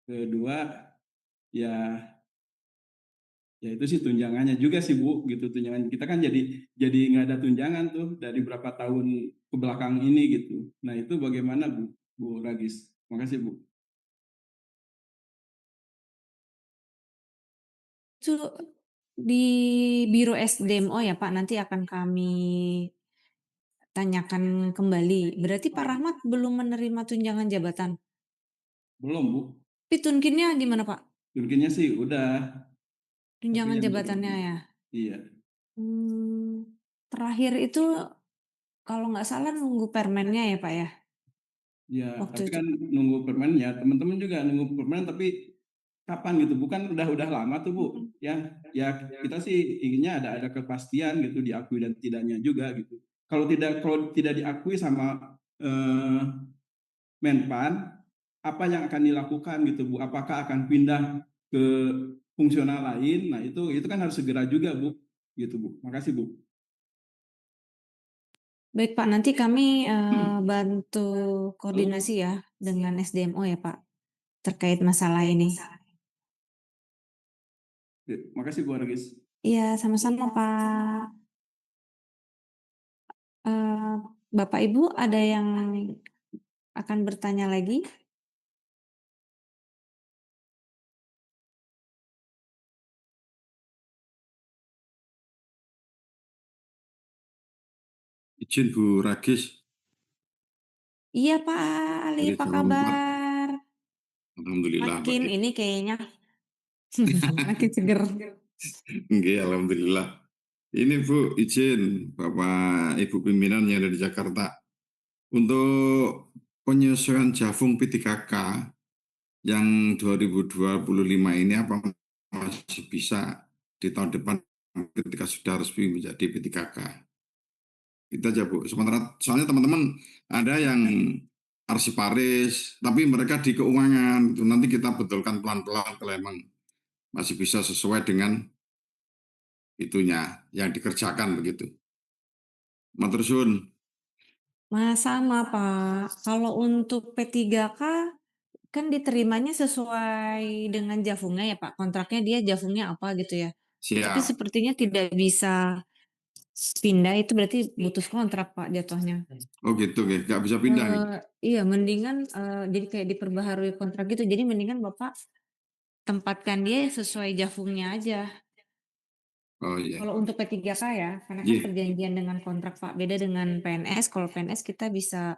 Kedua ya itu sih tunjangannya juga sih Bu gitu, tunjangan kita kan jadi nggak ada tunjangan tuh dari berapa tahun ke belakang ini gitu. Nah itu bagaimana Bu Ragis? Makasih Bu. Itu di Biro SDMO ya Pak, nanti akan kami tanyakan kembali. Berarti Pak Rahmat belum menerima tunjangan jabatan. Belum Bu. Tapi tunkinnya gimana Pak? Tunjangannya sih udah. Tunjangan Tapi yang jabatannya ya. Iya. Terakhir itu kalau nggak salah nunggu permennya ya Pak ya. Ya, Waktu tapi itu. kan nunggu permen ya, teman-teman juga nunggu permen tapi kapan gitu? Bukan udah lama tuh Bu. Ya kita sih inginnya ada kepastian gitu diakui dan tidaknya juga gitu. Kalau tidak diakui sama Menpan, apa yang akan dilakukan gitu Bu? Apakah akan pindah ke fungsional lain? Nah itu kan harus segera juga Bu, gitu Bu. Makasih Bu. Baik Pak, nanti kami bantu koordinasi ya dengan SDMO ya Pak terkait masalah ini. Makasih Bu Argis. Iya, sama-sama Pak. Bapak Ibu ada yang akan bertanya lagi? Izin Bu Ragis. Iya Pak Ali, apa kabar? Alhamdulillah. Makin baik. ini kayaknya makin seger. Nggih, alhamdulillah. Ini Bu, izin Bapak Ibu pimpinan yang ada di Jakarta. Untuk penyesuaian Jafung P3K yang 2025 ini apa masih bisa di tahun depan ketika sudah resmi menjadi P3K? Itu aja Bu. Sementara soalnya teman-teman ada yang arsiparis, tapi mereka di keuangan. Itu nanti kita betulkan pelan-pelan kalau emang masih bisa sesuai dengan itunya yang dikerjakan begitu. Matur suwun. Sama Pak. Kalau untuk P3K kan diterimanya sesuai dengan Jafungnya ya Pak. Kontraknya dia Jafungnya apa gitu ya. Tapi Siap. sepertinya tidak bisa pindah, itu berarti putus kontrak Pak jatuhnya. Oh gitu, nggak bisa pindah. Iya, mendingan jadi kayak diperbaharui kontrak gitu. Jadi mendingan Bapak tempatkan dia sesuai Jafungnya aja. Oh iya. Kalau untuk P3K ya, karena kan Iya. perjanjian dengan kontrak Pak, beda dengan PNS. Kalau PNS kita bisa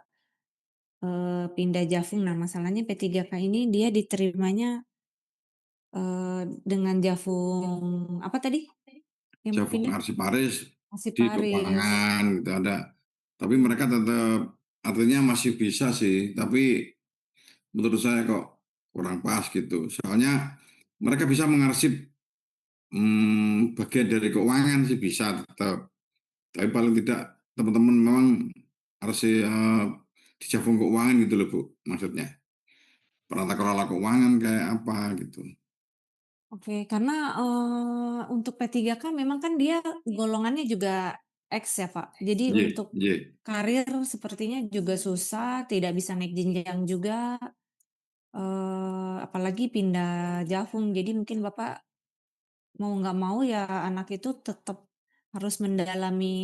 pindah Jafung. Nah, masalahnya P3K ini dia diterimanya dengan Jafung apa tadi? Yang mau Jafung pindah? Arsiparis di Arsiparis. Keuangan gitu ada. Tapi mereka tetap artinya masih bisa sih, tapi menurut saya kok kurang pas gitu. Soalnya mereka bisa mengarsip bagian dari keuangan sih bisa tetap. Tapi paling tidak teman-teman memang harus di Jafung keuangan gitu loh Bu, maksudnya. Penata kelola keuangan kayak apa gitu. Oke, karena untuk P3K memang kan dia golongannya juga X ya Pak. Jadi Iya, untuk iya. karir sepertinya juga susah, tidak bisa naik jenjang juga, apalagi pindah Jafung. Jadi mungkin Bapak mau nggak mau ya anak itu tetap harus mendalami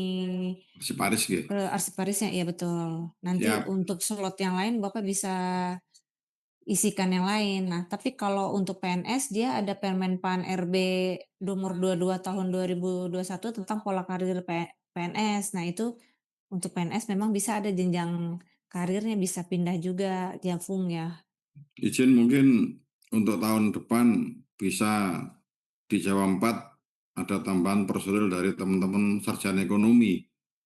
Arsiparis gitu. arsiparisnya, iya betul. Nanti Siap. untuk slot yang lain Bapak bisa isikan yang lain. Nah, tapi kalau untuk PNS dia ada Permen-PAN RB nomor 22 tahun 2021 tentang pola karir PNS. Nah, itu untuk PNS memang bisa ada jenjang karirnya, bisa pindah juga Jafung ya. Izin mungkin untuk tahun depan bisa di Jawa 4 ada tambahan personil dari teman-teman sarjana ekonomi,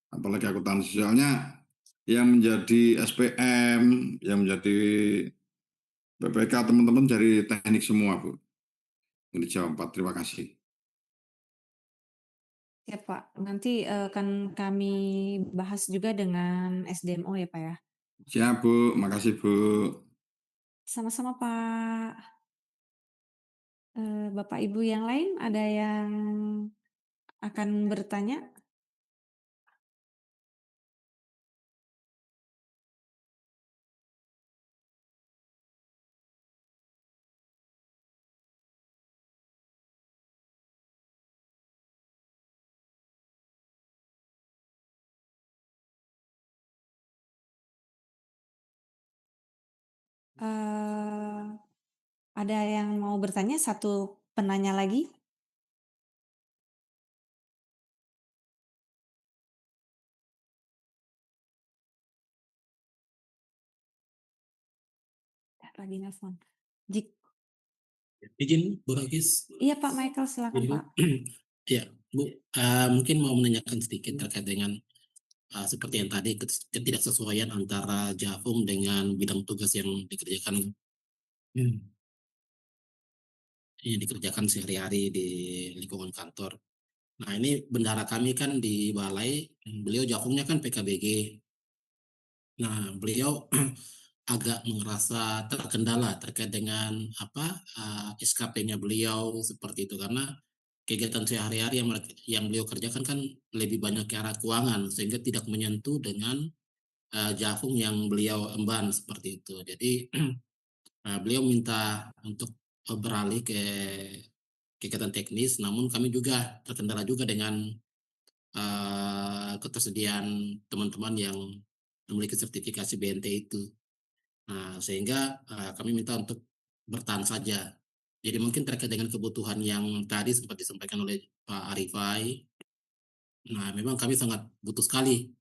apalagi akuntansi. Soalnya yang menjadi SPM, yang menjadi PPK teman-teman dari teknik semua Bu. Di Jawa 4, terima kasih. Ya Pak, nanti akan kami bahas juga dengan SDMO ya Pak ya. Siap Bu, makasih Bu. Sama-sama Pak. Bapak Ibu yang lain ada yang akan bertanya? Ada yang mau bertanya? Satu penanya lagi? Lagi nelfon. Izin Bu Ragis. Iya Pak Michael, silakan Pak. Ya, Bu, mungkin mau menanyakan sedikit terkait dengan seperti yang tadi ketidaksesuaian antara Jafung dengan bidang tugas yang dikerjakan sehari-hari di lingkungan kantor. Nah, ini bendara kami kan di balai, beliau Jafungnya kan PKBG. Nah, beliau agak merasa terkendala terkait dengan SKP-nya beliau seperti itu karena kegiatan sehari-hari yang beliau kerjakan kan lebih banyak ke arah keuangan sehingga tidak menyentuh dengan Jafung yang beliau emban seperti itu. Jadi beliau minta untuk beralih ke kegiatan teknis, namun kami juga terkendala juga dengan ketersediaan teman-teman yang memiliki sertifikasi BNT itu. Nah, sehingga kami minta untuk bertahan saja. Jadi mungkin terkait dengan kebutuhan yang tadi sempat disampaikan oleh Pak Arifai, nah memang kami sangat butuh sekali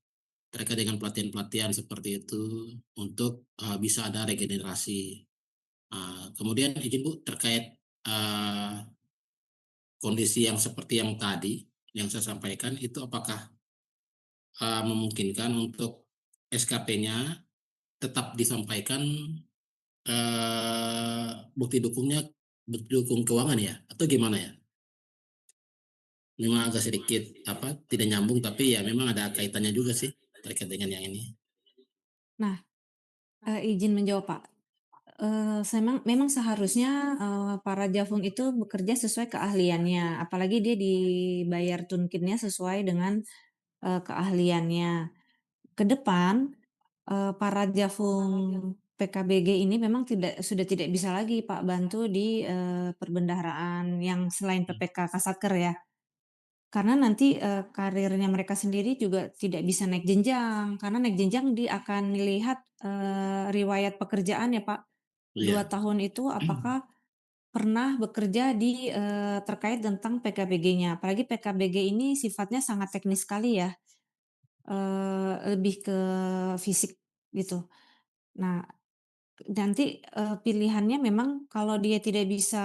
terkait dengan pelatihan-pelatihan seperti itu untuk bisa ada regenerasi. Kemudian izin Bu terkait kondisi yang seperti yang tadi yang saya sampaikan itu apakah memungkinkan untuk SKP-nya tetap disampaikan bukti dukung keuangan ya atau gimana ya? Memang agak sedikit tidak nyambung tapi ya memang ada kaitannya juga sih terkait dengan yang ini. Nah, izin menjawab Pak. Memang seharusnya para Jafung itu bekerja sesuai keahliannya, apalagi dia dibayar tunkinnya sesuai dengan keahliannya. Ke depan para Jafung PKBG ini memang sudah tidak bisa lagi Pak bantu di perbendaharaan yang selain PPK Kasatker ya. Karena nanti karirnya mereka sendiri juga tidak bisa naik jenjang, karena naik jenjang dia akan melihat riwayat pekerjaan ya Pak. 2 tahun itu apakah pernah bekerja di terkait tentang PKBG-nya. Apalagi PKBG ini sifatnya sangat teknis sekali ya, lebih ke fisik gitu. Nah, nanti pilihannya memang kalau dia tidak bisa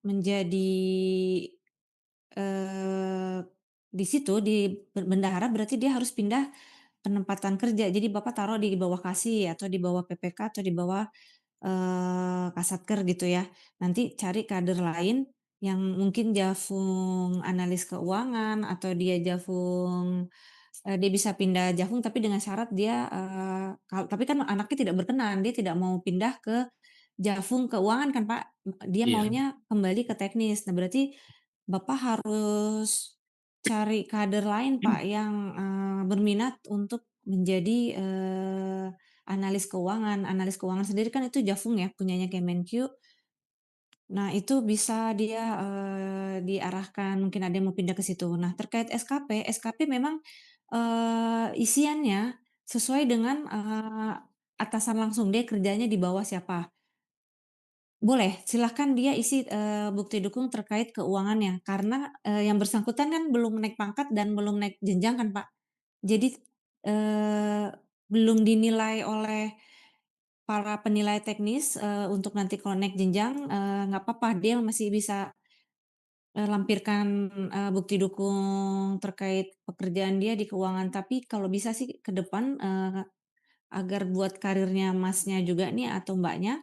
menjadi di situ, di bendahara, berarti dia harus pindah penempatan kerja. Jadi Bapak taruh di bawah Kasih atau di bawah PPK atau di bawah Kasatker gitu ya. Nanti cari kader lain yang mungkin Jafung analis keuangan atau dia Jafung dia bisa pindah Jafung tapi dengan syarat dia tapi kan anaknya tidak berkenan, dia tidak mau pindah ke Jafung keuangan kan Pak, dia Iya. maunya kembali ke teknis. Nah berarti Bapak harus cari kader lain Pak yang berminat untuk menjadi analis keuangan. Analis keuangan sendiri kan itu Jafung ya, punyanya Kemenq. Nah, itu bisa dia diarahkan, mungkin ada yang mau pindah ke situ. Nah, terkait SKP memang isiannya sesuai dengan atasan langsung, dia kerjanya di bawah siapa. Boleh, silahkan dia isi bukti dukung terkait keuangannya, karena yang bersangkutan kan belum naik pangkat dan belum naik jenjang kan, Pak. Jadi belum dinilai oleh para penilai teknis, untuk nanti kalau naik jenjang, nggak apa-apa, dia masih bisa lampirkan bukti dukung terkait pekerjaan dia di keuangan. Tapi kalau bisa sih ke depan, agar buat karirnya Masnya juga nih atau Mbaknya,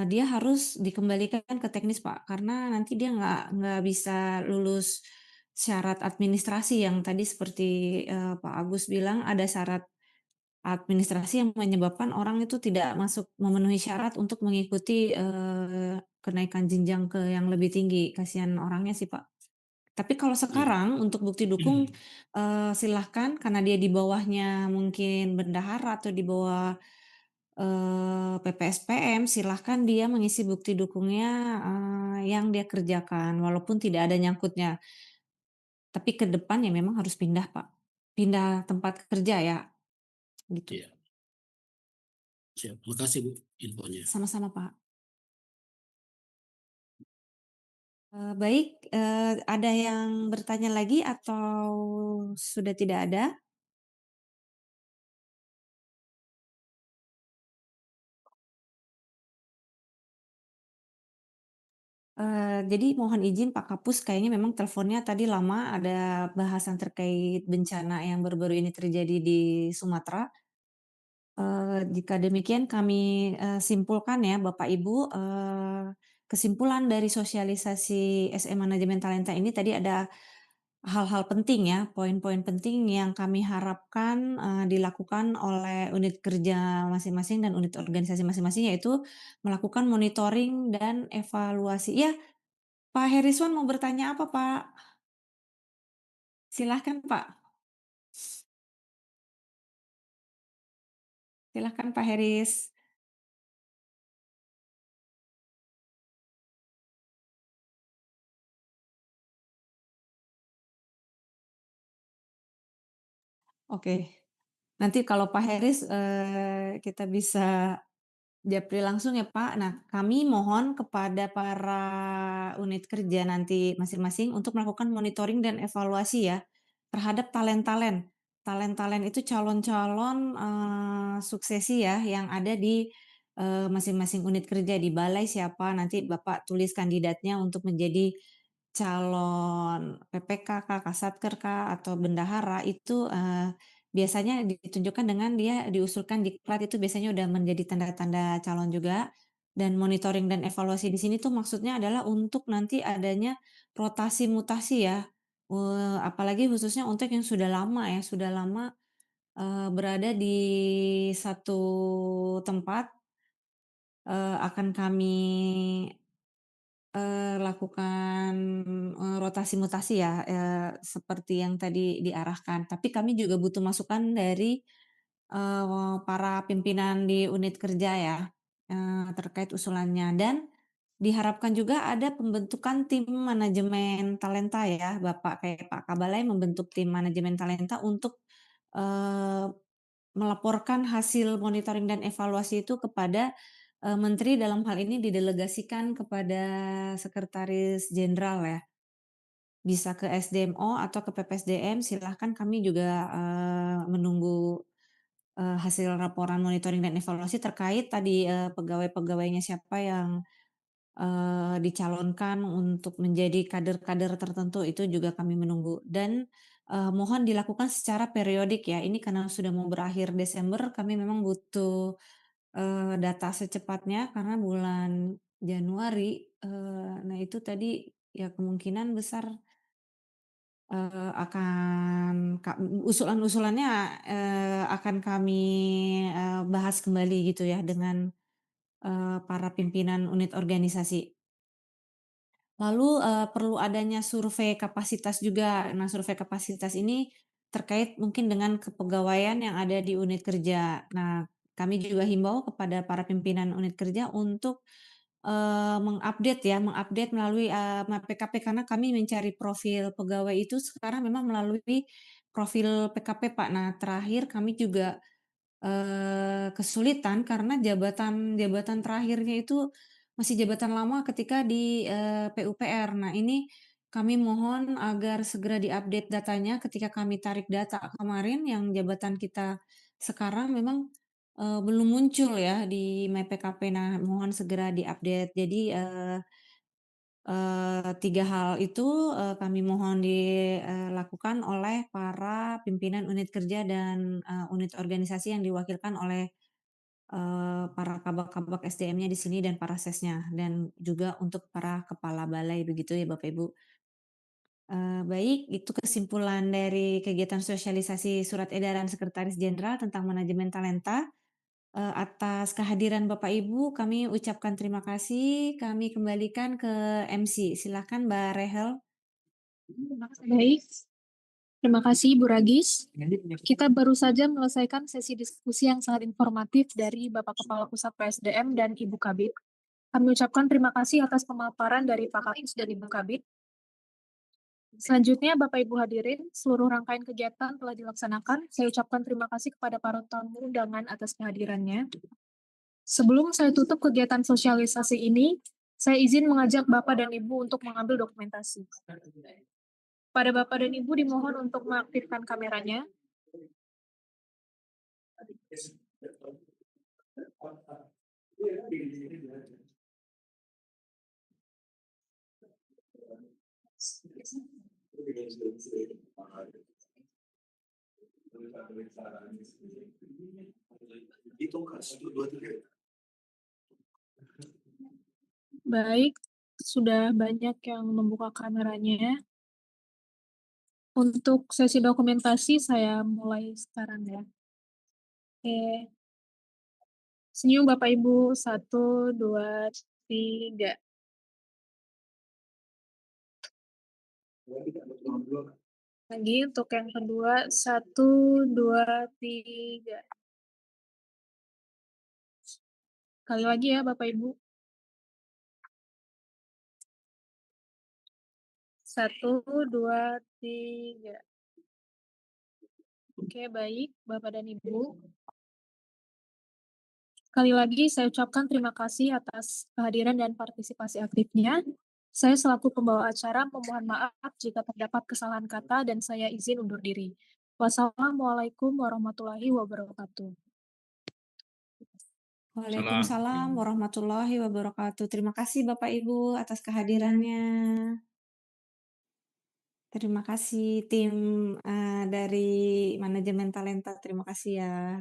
dia harus dikembalikan ke teknis, Pak. Karena nanti dia nggak bisa lulus syarat administrasi yang tadi seperti, Pak Agus bilang ada syarat administrasi yang menyebabkan orang itu tidak memenuhi syarat untuk mengikuti, kenaikan jenjang ke yang lebih tinggi, kasihan orangnya sih, Pak. Tapi kalau Iya. sekarang untuk bukti dukung, silahkan karena dia di bawahnya mungkin bendahara atau di bawah, PPSPM, silahkan dia mengisi bukti dukungnya, yang dia kerjakan walaupun tidak ada nyangkutnya. Tapi ke depan ya memang harus pindah, Pak. Pindah tempat kerja ya, gitu. Iya. Siap. Makasih Bu infonya. Sama-sama, Pak. Baik, ada yang bertanya lagi atau sudah tidak ada? Jadi mohon izin Pak Kapus, kayaknya memang teleponnya tadi lama, ada bahasan terkait bencana yang baru-baru ini terjadi di Sumatera. Jika demikian kami, simpulkan ya Bapak Ibu, kesimpulan dari sosialisasi SM Manajemen Talenta ini tadi ada hal-hal penting ya, poin-poin penting yang kami harapkan, dilakukan oleh unit kerja masing-masing dan unit organisasi masing-masing, yaitu melakukan monitoring dan evaluasi. Ya, Pak Heriswan mau bertanya apa, Pak? Silahkan, Pak. Silahkan, Pak Heris. Oke. Nanti kalau Pak Heris, kita bisa japri langsung ya, Pak. Nah, kami mohon kepada para unit kerja nanti masing-masing untuk melakukan monitoring dan evaluasi ya, terhadap talent-talent. Talent-talent itu calon-calon, suksesi ya, yang ada di, masing-masing unit kerja. Di balai siapa, nanti Bapak tulis kandidatnya untuk menjadi calon PPK kah, Kasatker kah, atau bendahara itu, biasanya ditunjukkan dengan dia diusulkan diklat itu biasanya udah menjadi tanda-tanda calon juga, dan monitoring dan evaluasi di sini tuh maksudnya adalah untuk nanti adanya rotasi mutasi ya, apalagi khususnya untuk yang sudah lama, berada di satu tempat, akan kami lakukan, rotasi mutasi ya, seperti yang tadi diarahkan. Tapi kami juga butuh masukan dari, para pimpinan di unit kerja ya, terkait usulannya. Dan diharapkan juga ada pembentukan tim manajemen talenta ya, Bapak kayak Pak Kabalai membentuk tim manajemen talenta untuk, eee, melaporkan hasil monitoring dan evaluasi itu kepada menteri dalam hal ini didelegasikan kepada Sekretaris Jenderal ya. Bisa ke SDMO atau ke PPSDM, silahkan kami juga menunggu hasil laporan monitoring dan evaluasi terkait tadi pegawai-pegawainya siapa yang dicalonkan untuk menjadi kader-kader tertentu itu juga kami menunggu dan mohon dilakukan secara periodik ya. Ini karena sudah mau berakhir Desember, kami memang butuh data secepatnya karena bulan Januari, nah itu tadi ya kemungkinan besar akan usulan-usulannya akan kami bahas kembali gitu ya dengan para pimpinan unit organisasi. Lalu perlu adanya survei kapasitas juga. Nah, survei kapasitas ini terkait mungkin dengan kepegawaian yang ada di unit kerja. Nah, kami juga himbau kepada para pimpinan unit kerja untuk mengupdate melalui PKP karena kami mencari profil pegawai itu sekarang memang melalui profil PKP, Pak. Nah, terakhir kami juga kesulitan karena jabatan terakhirnya itu masih jabatan lama ketika di PUPR. Nah, ini kami mohon agar segera diupdate datanya ketika kami tarik data kemarin yang jabatan kita sekarang memang belum muncul ya di MyPKP. Nah, mohon segera diupdate. Jadi 3 hal itu kami mohon dilakukan oleh para pimpinan unit kerja dan unit organisasi yang diwakilkan oleh para kabak-kabak SDM-nya di sini dan para sesnya dan juga untuk para kepala balai begitu ya Bapak Ibu. Baik, itu kesimpulan dari kegiatan sosialisasi surat edaran Sekretaris Jenderal tentang manajemen talenta. Atas kehadiran Bapak Ibu kami ucapkan terima kasih. Kami kembalikan ke MC. Silakan Mbak Rehel. Baik, terima kasih Bu Ragis. Kita baru saja menyelesaikan sesi diskusi yang sangat informatif dari Bapak Kepala Pusat PSDM dan Ibu Kabid. Kami ucapkan terima kasih atas pemaparan dari Pak Kapus dan Ibu Kabid. Selanjutnya, Bapak Ibu hadirin, seluruh rangkaian kegiatan telah dilaksanakan. Saya ucapkan terima kasih kepada para tamu undangan atas kehadirannya. Sebelum saya tutup kegiatan sosialisasi ini, saya izin mengajak Bapak dan Ibu untuk mengambil dokumentasi. Pada Bapak dan Ibu dimohon untuk mengaktifkan kameranya. Baik, sudah banyak yang membuka kameranya. Untuk sesi dokumentasi saya mulai sekarang ya. Oke. Senyum Bapak Ibu, 1, 2, 3. Lagi untuk yang kedua, 1, 2, 3. Sekali lagi ya Bapak Ibu. 1, 2, 3. Oke, baik Bapak dan Ibu. Sekali lagi saya ucapkan terima kasih atas kehadiran dan partisipasi aktifnya. Saya selaku pembawa acara memohon maaf jika terdapat kesalahan kata dan saya izin undur diri. Wassalamualaikum warahmatullahi wabarakatuh. Waalaikumsalam warahmatullahi wabarakatuh. Terima kasih Bapak Ibu atas kehadirannya. Terima kasih tim dari manajemen talenta. Terima kasih ya.